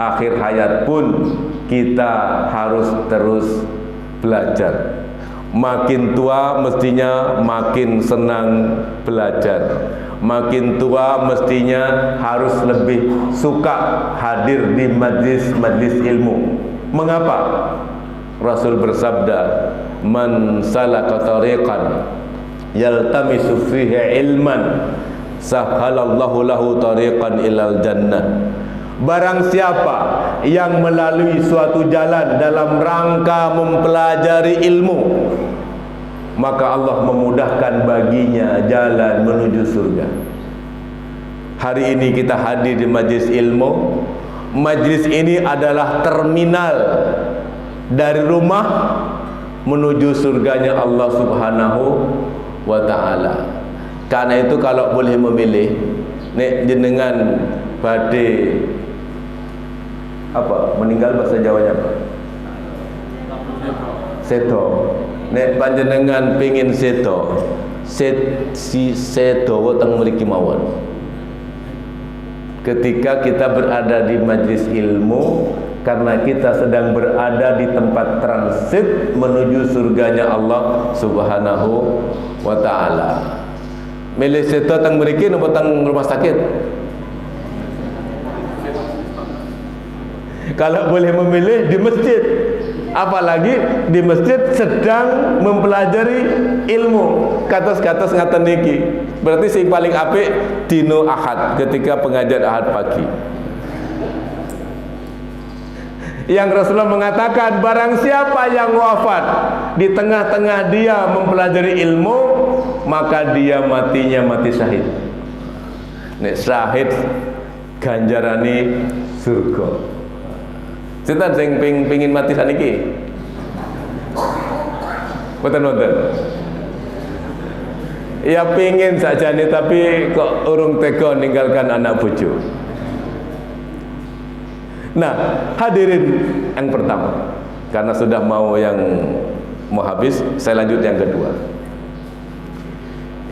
akhir hayat pun kita harus terus belajar. Makin tua mestinya makin senang belajar. Makin tua mestinya harus lebih suka hadir di majlis-majlis ilmu. Mengapa? Rasul bersabda, "Man salaka tariqan yaltamisu fihi ilman, sahhalallahu lahu tariqan ilal jannah." Barang siapa yang melalui suatu jalan dalam rangka mempelajari ilmu, maka Allah memudahkan baginya jalan menuju surga. Hari ini kita hadir di majlis ilmu. Majlis ini adalah terminal dari rumah menuju surganya Allah Subhanahu wa ta'ala. Karena itu kalau boleh memilih, nek jenengan badhe apa meninggal bahasa Jawanya apa? Seto. Nek panjenengan pengin seto, si seto weteng mriki mawon. Ketika kita berada di majlis ilmu, karena kita sedang berada di tempat transit menuju surganya Allah Subhanahu wa ta'ala. Milih seto teng mriki napa teng rumah sakit? Kalau boleh memilih di masjid, apalagi di masjid sedang mempelajari ilmu. Katos-katos ngaten niki. Berarti sing paling apik dino Ahad, ketika pengajian Ahad pagi. Yang Rasulullah mengatakan, barang siapa yang wafat di tengah-tengah dia mempelajari ilmu, maka dia matinya mati syahid. Nek syahid ganjarane surga. Sinten sing pengin mati saniki? Betul. Ya pingin saja nih, tapi kok urung tega ninggalkan anak bojo. Nah, hadirin yang pertama, karena sudah mau habis, saya lanjut yang kedua.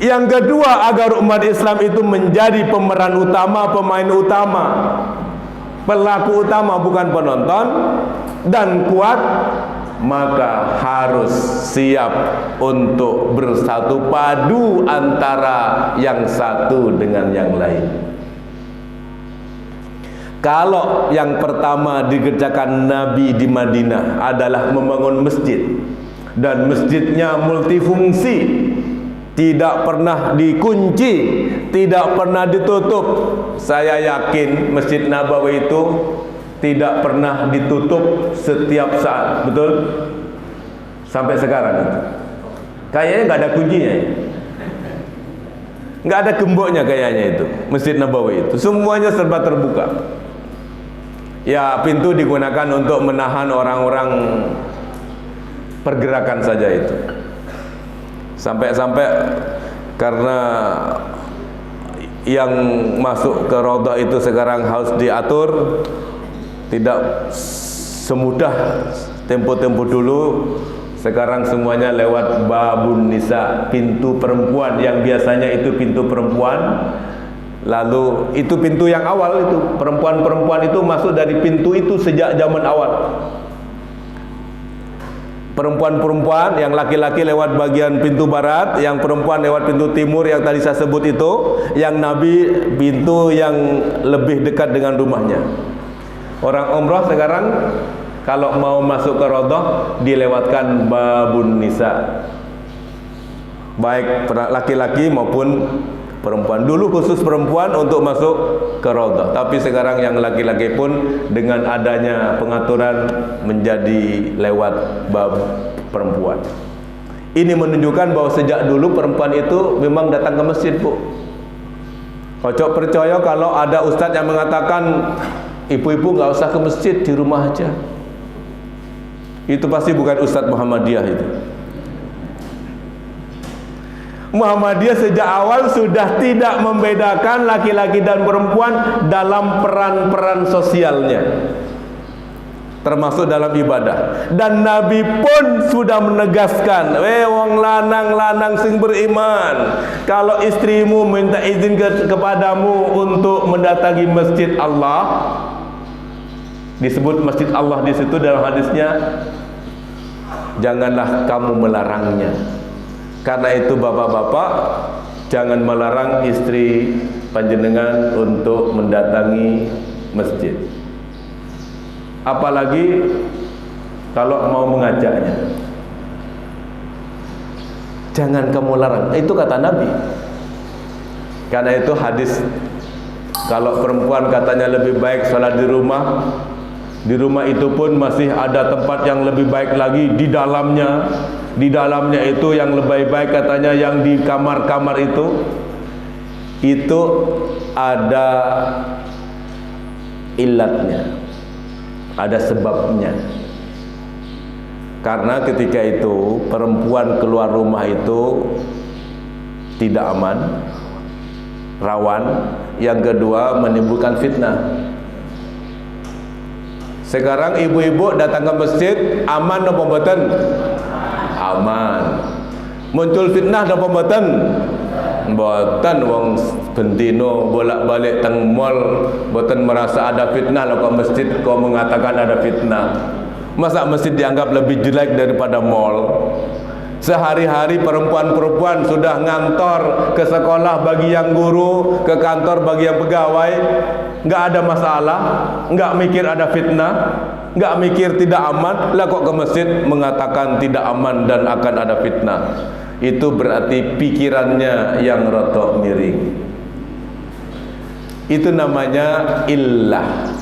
Yang kedua, agar umat Islam itu menjadi pemeran utama, pemain utama, pelaku utama bukan penonton, dan kuat, maka harus siap untuk bersatu padu antara yang satu dengan yang lain. Kalau yang pertama dikerjakan Nabi di Madinah adalah membangun masjid, dan masjidnya multifungsi, tidak pernah dikunci, tidak pernah ditutup. Saya yakin Masjid Nabawi itu tidak pernah ditutup setiap saat, betul? Sampai sekarang itu kayaknya nggak ada kuncinya, nggak ada gemboknya kayaknya itu Masjid Nabawi itu, semuanya serba terbuka. Ya, pintu digunakan untuk menahan orang-orang pergerakan saja itu. Sampai-sampai karena yang masuk ke Raudhah itu sekarang harus diatur, tidak semudah tempo-tempo dulu. Sekarang semuanya lewat babun nisa, pintu perempuan, yang biasanya itu pintu perempuan. Lalu itu pintu yang awal itu, perempuan-perempuan itu masuk dari pintu itu sejak zaman awal. Perempuan-perempuan, yang laki-laki lewat bagian pintu barat, yang perempuan lewat pintu timur yang tadi saya sebut itu, yang Nabi pintu yang lebih dekat dengan rumahnya. Orang umrah sekarang kalau mau masuk ke Raudhah dilewatkan babun nisa, baik laki-laki maupun perempuan. Dulu khusus perempuan untuk masuk ke Raudhah, tapi sekarang yang laki-laki pun dengan adanya pengaturan menjadi lewat bab perempuan. Ini menunjukkan bahwa sejak dulu perempuan itu memang datang ke masjid, Bu. Ojo percaya kalau ada ustadz yang mengatakan ibu-ibu nggak usah ke masjid, di rumah aja. Itu pasti bukan Ustadz Muhammadiyah itu. Muhammadiyah sejak awal sudah tidak membedakan laki-laki dan perempuan dalam peran-peran sosialnya, termasuk dalam ibadah. Dan Nabi pun sudah menegaskan, wong lanang-lanang sing beriman, kalau istrimu minta izin kepadamu untuk mendatangi masjid Allah, disebut masjid Allah di situ dalam hadisnya, janganlah kamu melarangnya. Karena itu bapak-bapak, jangan melarang istri panjenengan untuk mendatangi masjid. Apalagi kalau mau mengajaknya. Jangan kamu larang. Itu kata Nabi. Karena itu hadis, kalau perempuan katanya lebih baik sholat di rumah, di rumah itu pun masih ada tempat yang lebih baik lagi di dalamnya. Di dalamnya itu yang lebih baik katanya yang di kamar-kamar itu ada ilatnya, ada sebabnya. Karena ketika itu perempuan keluar rumah itu tidak aman, rawan. Yang kedua, menimbulkan fitnah. Sekarang ibu-ibu datang ke masjid, aman apa mboten? Aman. Muncul fitnah apa mboten? Mboten. Wong bentino bolak-balik teng mall, mboten merasa ada fitnah. Lah kok masjid kok mengatakan ada fitnah? Masa masjid dianggap lebih jelek daripada mall? Sehari-hari perempuan-perempuan sudah ngantor ke sekolah bagi yang guru, ke kantor bagi yang pegawai, nggak ada masalah, nggak mikir ada fitnah, nggak mikir tidak aman. Lah kok ke masjid mengatakan tidak aman dan akan ada fitnah? Itu berarti pikirannya yang rotok miring. Itu namanya illah.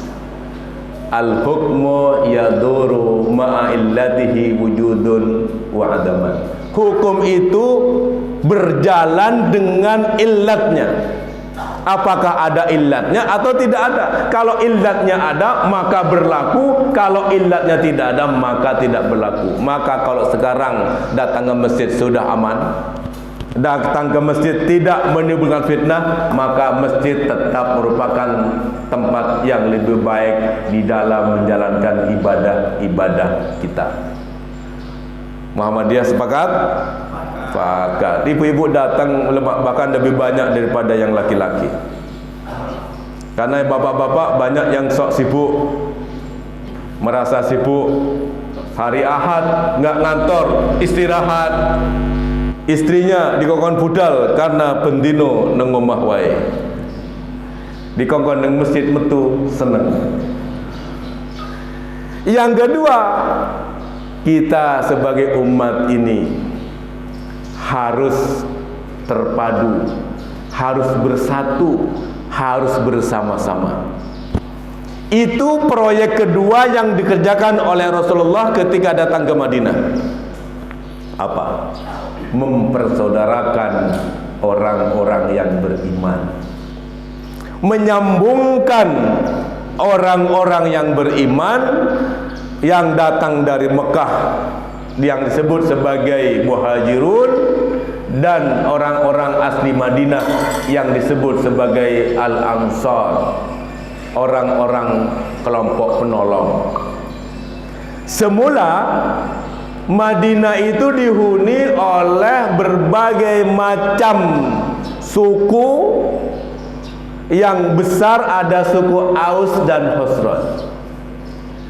Al-hukmu yaduru ma'a illatihi wujudun wa adaman. Hukum itu berjalan dengan illatnya. Apakah ada illatnya atau tidak ada? Kalau illatnya ada, maka berlaku. Kalau illatnya tidak ada, maka tidak berlaku. Maka kalau sekarang datang ke masjid sudah aman, datang ke masjid tidak menimbulkan fitnah, maka masjid tetap merupakan tempat yang lebih baik di dalam menjalankan ibadah-ibadah kita. Muhammadiyah sepakat? Sepakat. Ibu-ibu datang bahkan lebih banyak daripada yang laki-laki. Karena bapak-bapak banyak yang sok sibuk, merasa sibuk. Hari Ahad nggak ngantor, istirahat. Istrinya dikongkon budal karena bendino nang omah wae. Dikongkon nang masjid metu seneng. Yang kedua, kita sebagai umat ini harus terpadu, harus bersatu, harus bersama-sama. Itu proyek kedua yang dikerjakan oleh Rasulullah ketika datang ke Madinah. Apa? Mempersaudarakan orang-orang yang beriman, menyambungkan orang-orang yang beriman yang datang dari Mekah yang disebut sebagai muhajirun dan orang-orang asli Madinah yang disebut sebagai al-ansar, orang-orang kelompok penolong. Semula Madinah itu dihuni oleh berbagai macam suku. Yang besar ada suku Aus dan Khazraj.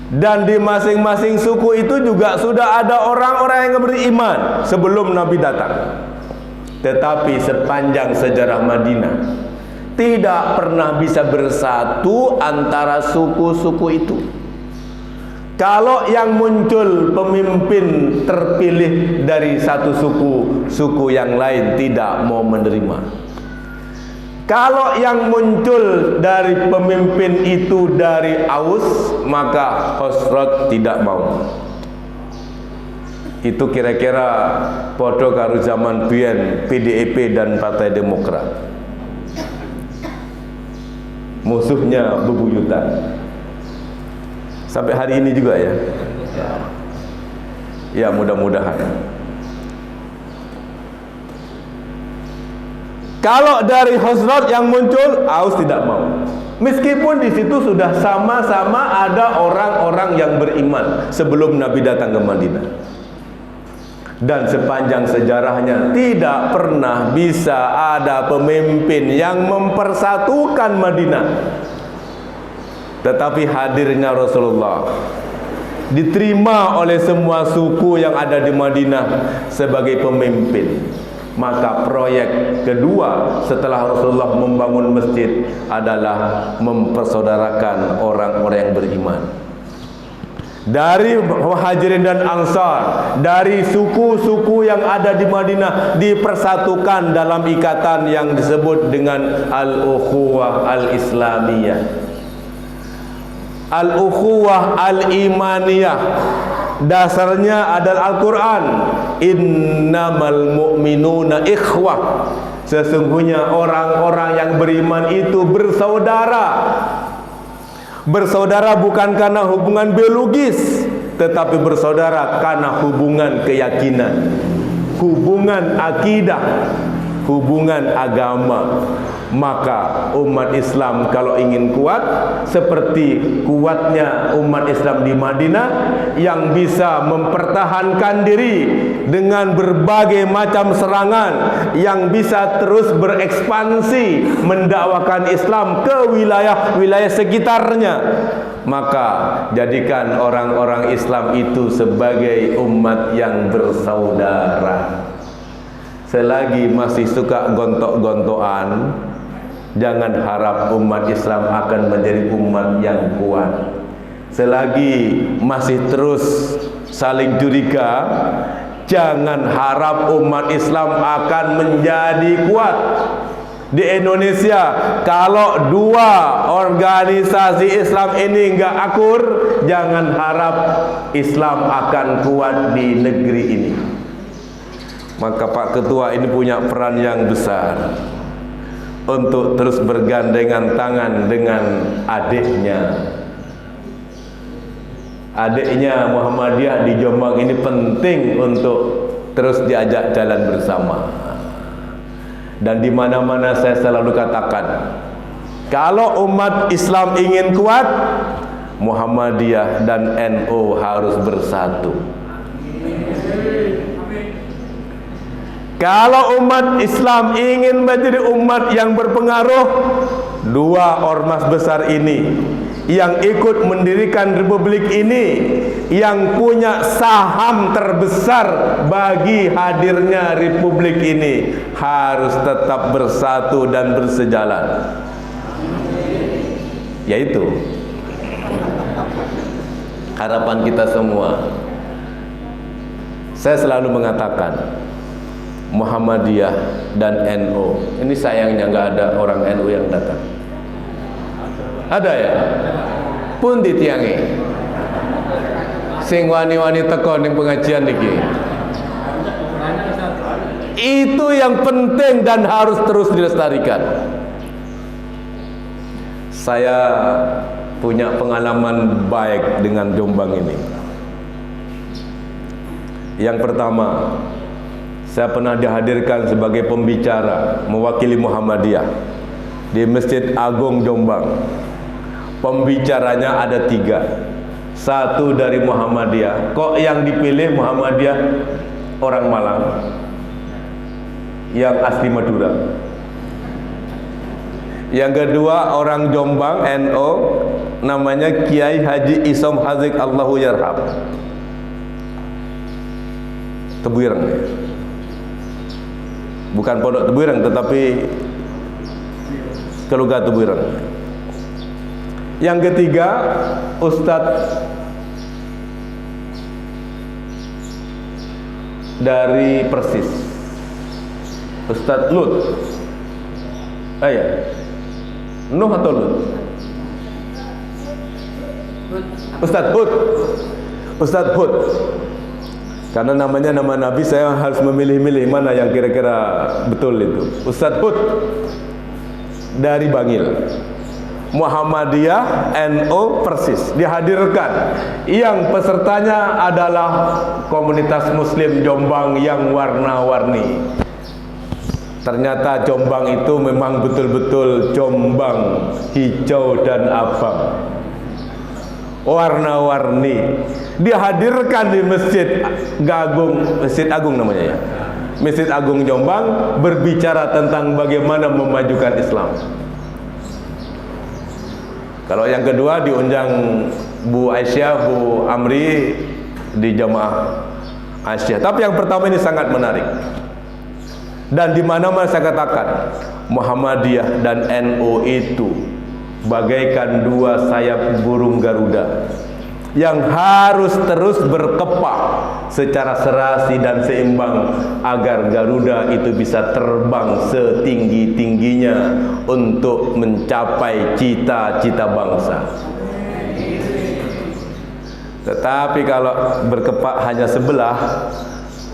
Dan di masing-masing suku itu juga sudah ada orang-orang yang beriman sebelum Nabi datang. Tetapi sepanjang sejarah Madinah tidak pernah bisa bersatu antara suku-suku itu. Kalau yang muncul pemimpin terpilih dari satu suku yang lain tidak mau menerima. Kalau yang muncul dari pemimpin itu dari Aus, maka Khazraj tidak mau. Itu kira-kira podo karo zaman biyen PDIP dan Partai Demokrat. Musuhnya bebuyutan. Sampai hari ini juga ya. Ya, mudah-mudahan. Kalau dari Khazraj yang muncul, Aus tidak mau. Meskipun di situ sudah sama-sama ada orang-orang yang beriman sebelum Nabi datang ke Madinah. Dan sepanjang sejarahnya tidak pernah bisa ada pemimpin yang mempersatukan Madinah. Tetapi hadirnya Rasulullah diterima oleh semua suku yang ada di Madinah sebagai pemimpin. Maka proyek kedua setelah Rasulullah membangun masjid adalah mempersaudarakan orang-orang yang beriman. Dari Muhajirin dan Ansar, dari suku-suku yang ada di Madinah dipersatukan dalam ikatan yang disebut dengan al-ukhuwah al-islamiyah, al-ukhuwah al-imaniyah. Dasarnya adalah Al-Quran. Innamal mu'minuna ikhwah. Sesungguhnya orang-orang yang beriman itu bersaudara. Bersaudara bukan karena hubungan biologis, tetapi bersaudara karena hubungan keyakinan, hubungan akidah, hubungan agama. Maka umat Islam kalau ingin kuat seperti kuatnya umat Islam di Madinah yang bisa mempertahankan diri dengan berbagai macam serangan, yang bisa terus berekspansi mendakwakan Islam ke wilayah-wilayah sekitarnya, maka jadikan orang-orang Islam itu sebagai umat yang bersaudara. Selagi masih suka gontok-gontokan, jangan harap umat Islam akan menjadi umat yang kuat. Selagi masih terus saling curiga, jangan harap umat Islam akan menjadi kuat. Di Indonesia, kalau dua organisasi Islam ini enggak akur, jangan harap Islam akan kuat di negeri ini. Maka Pak Ketua ini punya peran yang besar untuk terus bergandengan tangan dengan adiknya. Adiknya Muhammadiyah di Jombang ini penting untuk terus diajak jalan bersama. Dan di mana-mana saya selalu katakan, kalau umat Islam ingin kuat, Muhammadiyah dan NU harus bersatu. Kalau umat Islam ingin menjadi umat yang berpengaruh, dua ormas besar ini yang ikut mendirikan republik ini, yang punya saham terbesar bagi hadirnya republik ini, harus tetap bersatu dan bersejalan. Yaitu harapan kita semua. Saya selalu mengatakan, Muhammadiyah dan NU, ini sayangnya nggak ada orang NU yang datang. Ada ya? Pun ditiangi. Sing wani-wani teko ning pengajian niki. Itu yang penting dan harus terus dilestarikan. Saya punya pengalaman baik dengan Jombang ini. Yang pertama, saya pernah dihadirkan sebagai pembicara mewakili Muhammadiyah di Masjid Agung Jombang. Pembicaranya ada 3. Satu dari Muhammadiyah. Kok yang dipilih Muhammadiyah orang Malang, yang asli Madura. Yang kedua orang Jombang, NU, namanya Kiai Haji Isom Hazik Allahu Yarham, Tebuireng. Bukan Pondok Tebuireng, tetapi Keluga Tebuireng. Yang ketiga, Ustadz dari Persis, Ustadz Lut. Ya, Nuh atau Lut? Ustadz Hud. Ustadz Hud. Karena namanya nama Nabi, saya harus memilih-milih mana yang kira-kira betul itu. Ustadz Hud dari Bangil. Muhammadiyah, NU, Persis dihadirkan. Yang pesertanya adalah komunitas Muslim Jombang yang warna-warni. Ternyata Jombang itu memang betul-betul Jombang hijau dan abang, warna-warni. Dihadirkan di Masjid Agung namanya ya, Masjid Agung Jombang, berbicara tentang bagaimana memajukan Islam. Kalau yang kedua diundang Bu Aisyah, Bu Amri di Jamaah Aisyah. Tapi yang pertama ini sangat menarik. Dan di mana-mana saya katakan, Muhammadiyah dan NU itu bagaikan dua sayap burung Garuda yang harus terus berkepak secara serasi dan seimbang agar Garuda itu bisa terbang setinggi-tingginya untuk mencapai cita-cita bangsa. Tetapi kalau berkepak hanya sebelah,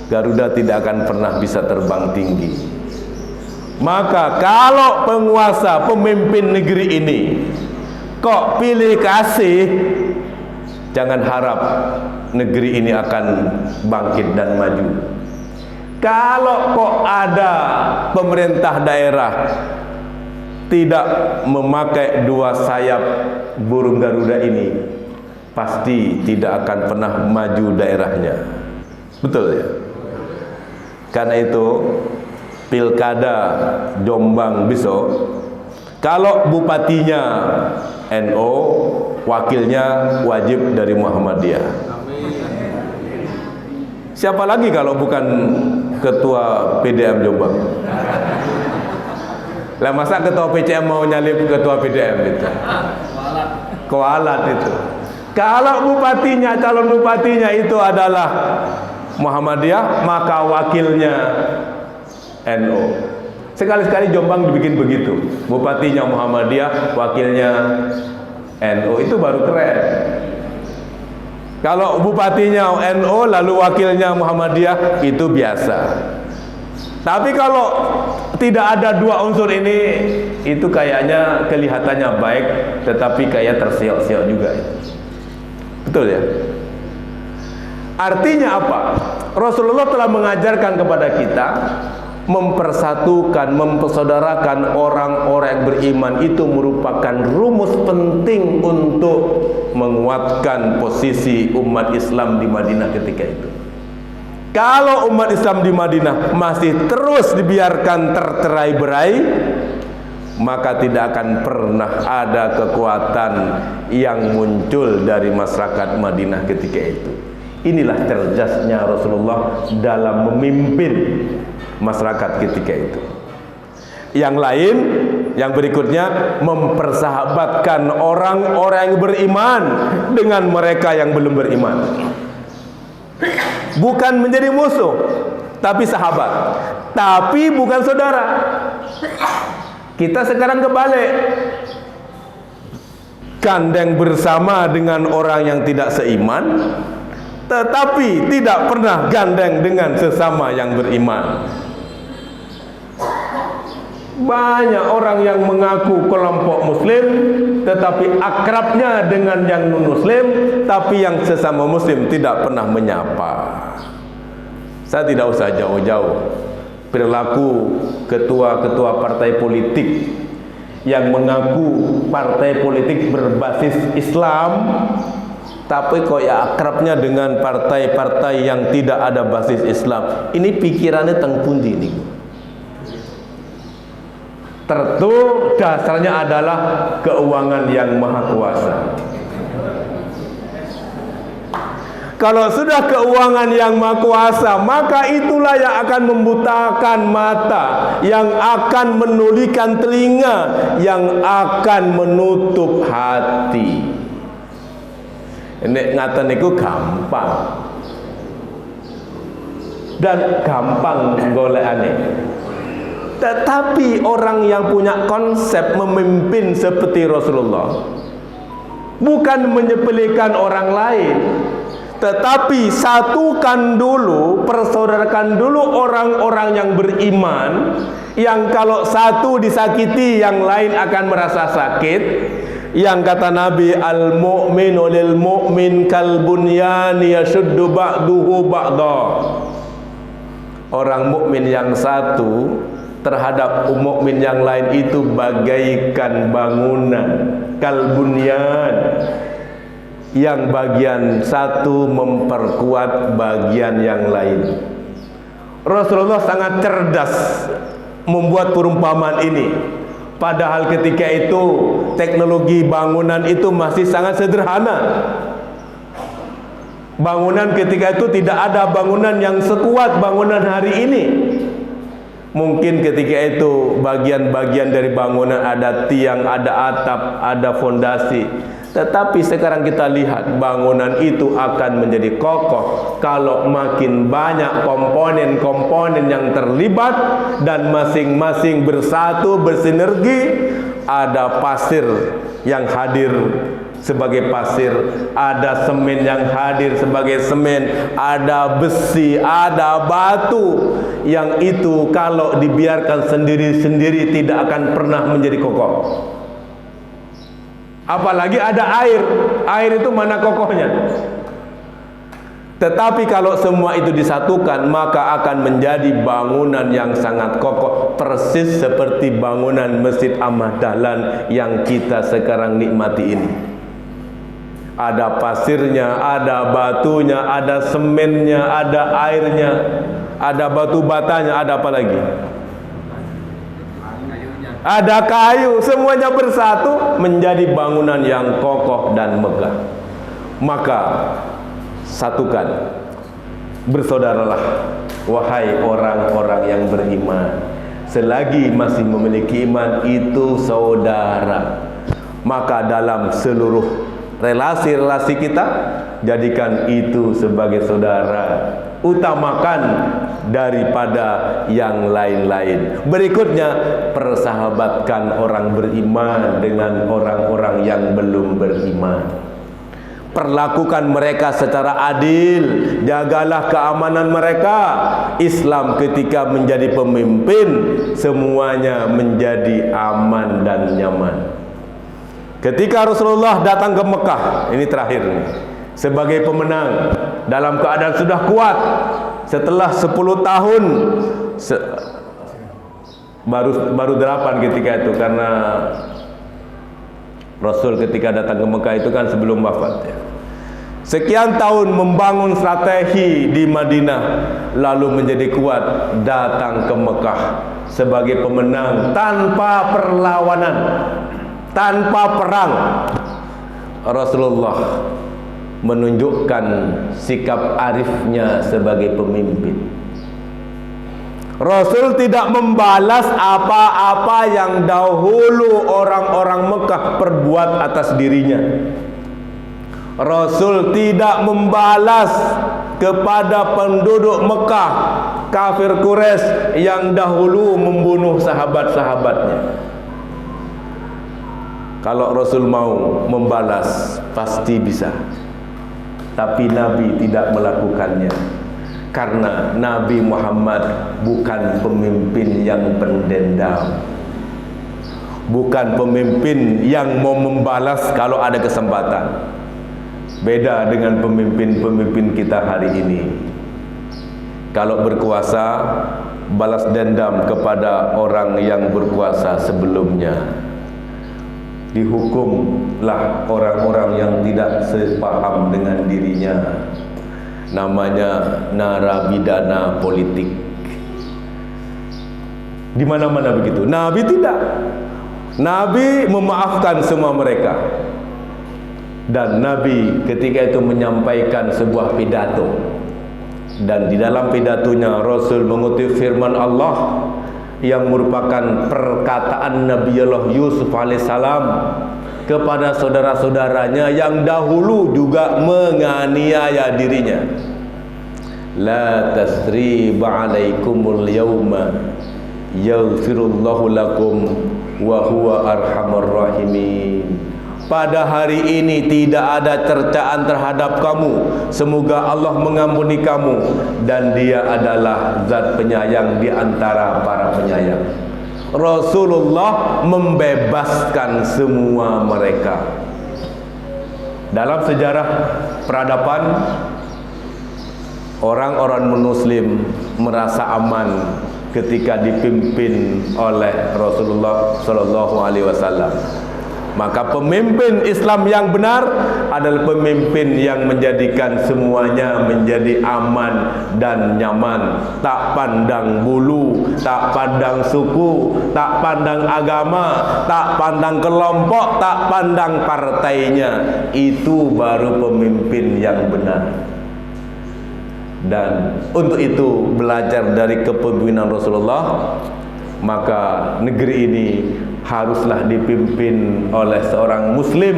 Garuda tidak akan pernah bisa terbang tinggi. Maka kalau penguasa, pemimpin negeri ini kok pilih kasih, jangan harap negeri ini akan bangkit dan maju. Kalau kok ada pemerintah daerah tidak memakai dua sayap burung Garuda ini, pasti tidak akan pernah maju daerahnya. Betul ya? Karena itu Pilkada Jombang besok, kalau bupatinya NU, wakilnya wajib dari Muhammadiyah. Siapa lagi kalau bukan ketua PDM Jombang? Lah masa ketua PCM mau nyalip ketua PDM itu? Kualat itu. Kalau bupatinya, calon bupatinya itu adalah Muhammadiyah, maka wakilnya NU. Sekali-sekali Jombang dibikin begitu. Bupatinya Muhammadiyah, wakilnya NU, itu baru keren. Kalau bupatinya NU lalu wakilnya Muhammadiyah, itu biasa. Tapi kalau tidak ada dua unsur ini, itu kayaknya kelihatannya baik, tetapi kayak tersiok-siok juga. Betul ya? Artinya apa? Rasulullah telah mengajarkan kepada kita mempersatukan, mempersaudarakan orang-orang yang beriman. Itu merupakan rumus penting untuk menguatkan posisi umat Islam di Madinah ketika itu. Kalau umat Islam di Madinah masih terus dibiarkan tercerai-berai, maka tidak akan pernah ada kekuatan yang muncul dari masyarakat Madinah ketika itu. Inilah cerdasnya Rasulullah dalam memimpin masyarakat ketika itu. Yang lain, yang berikutnya, mempersahabatkan orang-orang yang beriman dengan mereka yang belum beriman. Bukan menjadi musuh, tapi sahabat. Tapi bukan saudara. Kita sekarang kebalik. Gandeng bersama dengan orang yang tidak seiman, tetapi tidak pernah gandeng dengan sesama yang beriman. Banyak orang yang mengaku kelompok muslim, tetapi akrabnya dengan yang non-muslim, tapi yang sesama muslim tidak pernah menyapa. Saya tidak usah jauh-jauh. Perilaku ketua-ketua partai politik yang mengaku partai politik berbasis Islam, tapi kok ya akrabnya dengan partai-partai yang tidak ada basis Islam. Ini pikirannya teng pundi nih. Tentu dasarnya adalah keuangan yang maha kuasa. Kalau sudah keuangan yang maha kuasa, maka itulah yang akan membutakan mata, yang akan menulikan telinga, yang akan menutup hati. Nek ngaten niku gampang. Dan gampang golekane. Tetapi orang yang punya konsep memimpin seperti Rasulullah, bukan menyepelekan orang lain, tetapi satukan dulu, persaudarakan dulu orang-orang yang beriman, yang kalau satu disakiti yang lain akan merasa sakit. Yang kata Nabi, al-mu'minu lil mu'min kal bunyani yashuddu ba'duhu ba'da. Orang mukmin yang satu terhadap mukmin yang lain itu bagaikan bangunan, kal bunyan, yang bagian satu memperkuat bagian yang lain. Rasulullah sangat cerdas membuat perumpamaan ini. Padahal ketika itu teknologi bangunan itu masih sangat sederhana. Bangunan ketika itu tidak ada bangunan yang sekuat bangunan hari ini. Mungkin ketika itu bagian-bagian dari bangunan ada tiang, ada atap, ada fondasi. Tetapi sekarang kita lihat bangunan itu akan menjadi kokoh kalau makin banyak komponen-komponen yang terlibat dan masing-masing bersatu, bersinergi. Ada pasir yang hadir sebagai pasir, ada semen yang hadir sebagai semen, ada besi, ada batu, yang itu kalau dibiarkan sendiri-sendiri tidak akan pernah menjadi kokoh. Apalagi ada air. Air itu mana kokohnya? Tetapi kalau semua itu disatukan, maka akan menjadi bangunan yang sangat kokoh, persis seperti bangunan Masjid Ahmad Dahlan yang kita sekarang nikmati ini. Ada pasirnya, ada batunya, ada semennya, ada airnya, ada batu batanya, ada apa lagi? Ada kayu, semuanya bersatu menjadi bangunan yang kokoh dan megah. Maka satukan, bersaudaralah, wahai orang-orang yang beriman. Selagi masih memiliki iman, itu saudara. Maka dalam seluruh relasi-relasi kita, jadikan itu sebagai saudara. Utamakan daripada yang lain-lain. Berikutnya, persahabatkan orang beriman dengan orang-orang yang belum beriman. perlakukan mereka secara adil, jagalah keamanan mereka. Islam ketika menjadi pemimpin, semuanya menjadi aman dan nyaman. Ketika Rasulullah datang ke Mekah, ini terakhir nih, sebagai pemenang dalam keadaan sudah kuat, setelah 10 tahun baru 8 ketika itu, karena Rasul ketika datang ke Mekah itu kan sebelum wafat ya. Sekian tahun membangun strategi di Madinah, lalu menjadi kuat, datang ke Mekah sebagai pemenang tanpa perlawanan, tanpa perang. Rasulullah menunjukkan sikap arifnya sebagai pemimpin. Rasul tidak membalas apa-apa yang dahulu orang-orang Mekah perbuat atas dirinya. Rasul tidak membalas kepada penduduk Mekah, kafir Quraisy yang dahulu membunuh sahabat-sahabatnya. Kalau Rasul mau membalas, pasti bisa. Tapi Nabi tidak melakukannya. Karena Nabi Muhammad bukan pemimpin yang pendendam, bukan pemimpin yang mau membalas kalau ada kesempatan. Beda dengan pemimpin-pemimpin kita hari ini. Kalau berkuasa, balas dendam kepada orang yang berkuasa sebelumnya. Dihukumlah orang-orang yang tidak sepaham dengan dirinya. Namanya narapidana politik. Di mana-mana begitu. Nabi tidak. Nabi memaafkan semua mereka. Dan Nabi ketika itu menyampaikan sebuah pidato. Dan di dalam pidatonya Rasul mengutip firman Allah yang merupakan perkataan Nabiullah Yusuf alaihissalam kepada saudara-saudaranya yang dahulu juga menganiaya dirinya. La tasriba alaikumul yawma yaghfirullahu lakum wa huwa arhamur rahimin. Pada hari ini tidak ada cercaan terhadap kamu. Semoga Allah mengampuni kamu, dan Dia adalah zat penyayang di antara para penyayang. Rasulullah membebaskan semua mereka. Dalam sejarah peradaban, orang-orang Muslim merasa aman ketika dipimpin oleh Rasulullah Shallallahu Alaihi Wasallam. Maka pemimpin Islam yang benar adalah pemimpin yang menjadikan semuanya menjadi aman dan nyaman. Tak pandang bulu, tak pandang suku, tak pandang agama, tak pandang kelompok, tak pandang partainya. Itu baru pemimpin yang benar. Dan untuk itu belajar dari kepemimpinan Rasulullah, maka negeri ini haruslah dipimpin oleh seorang muslim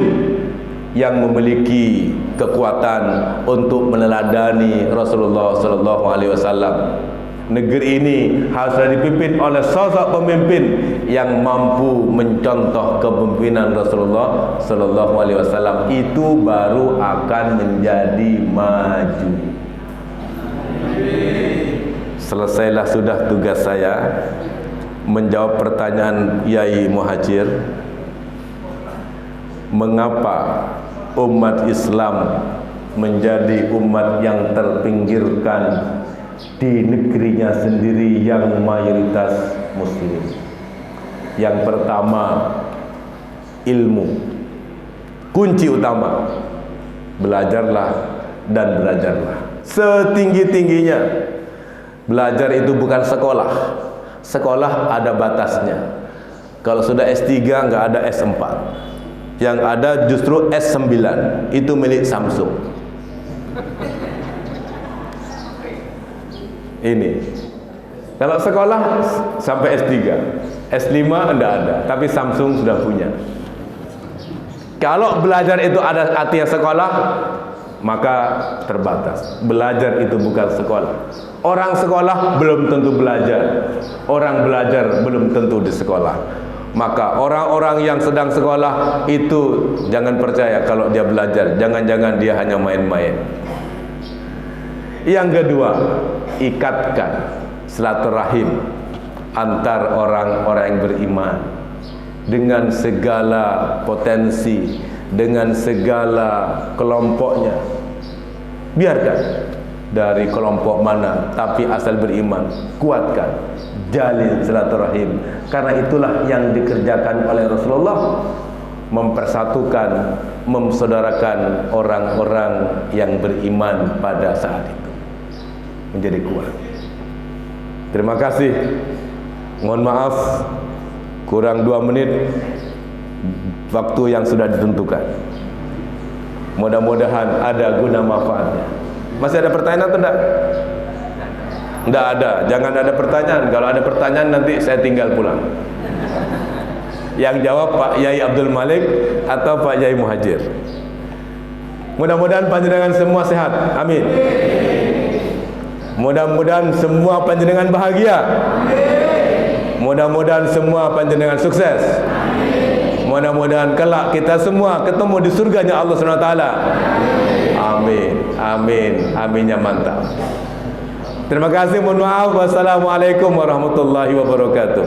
yang memiliki kekuatan untuk meneladani Rasulullah sallallahu alaihi wasallam. Negeri ini haruslah dipimpin oleh sosok pemimpin yang mampu mencontoh kepemimpinan Rasulullah sallallahu alaihi wasallam. Itu baru akan menjadi maju. Selesailah sudah tugas saya menjawab pertanyaan Yai Muhajir, mengapa umat Islam menjadi umat yang terpinggirkan di negerinya sendiri yang mayoritas muslim. Yang pertama, ilmu. Kunci utama, belajarlah dan belajarlah setinggi-tingginya. Belajar itu bukan sekolah. Sekolah ada batasnya. Kalau sudah S3 nggak ada S4. Yang ada justru S9. Itu milik Samsung. Ini. Kalau sekolah sampai S3. S5 enggak ada, tapi Samsung sudah punya. Kalau belajar itu ada artinya sekolah, maka terbatas. Belajar itu bukan sekolah. Orang sekolah belum tentu belajar. Orang belajar belum tentu di sekolah. Maka orang-orang yang sedang sekolah itu jangan percaya kalau dia belajar. Jangan-jangan dia hanya main-main. Yang kedua, ikatkan silaturahim antar orang-orang yang beriman dengan segala potensi, dengan segala kelompoknya. Biarkan dari kelompok mana, tapi asal beriman, kuatkan, jalin silaturahim. Karena itulah yang dikerjakan oleh Rasulullah, mempersatukan, memsaudarakan orang-orang yang beriman pada saat itu menjadi kuat. Terima kasih. Mohon maaf kurang 2 menit waktu yang sudah ditentukan. Mudah-mudahan ada guna manfaatnya. Masih ada pertanyaan atau enggak? Enggak ada. Jangan ada pertanyaan. Kalau ada pertanyaan nanti saya tinggal pulang. Yang jawab Pak Yai Abdul Malik atau Pak Yai Muhajir. Mudah-mudahan panjenengan semua sehat. Amin. Mudah-mudahan semua panjenengan bahagia. Mudah-mudahan semua panjenengan sukses. Mudah-mudahan kelak kita semua ketemu di surganya Allah SWT. Amin. Amin. Aminnya mantap. Terima kasih. Mohon maaf. Wassalamualaikum warahmatullahi wabarakatuh.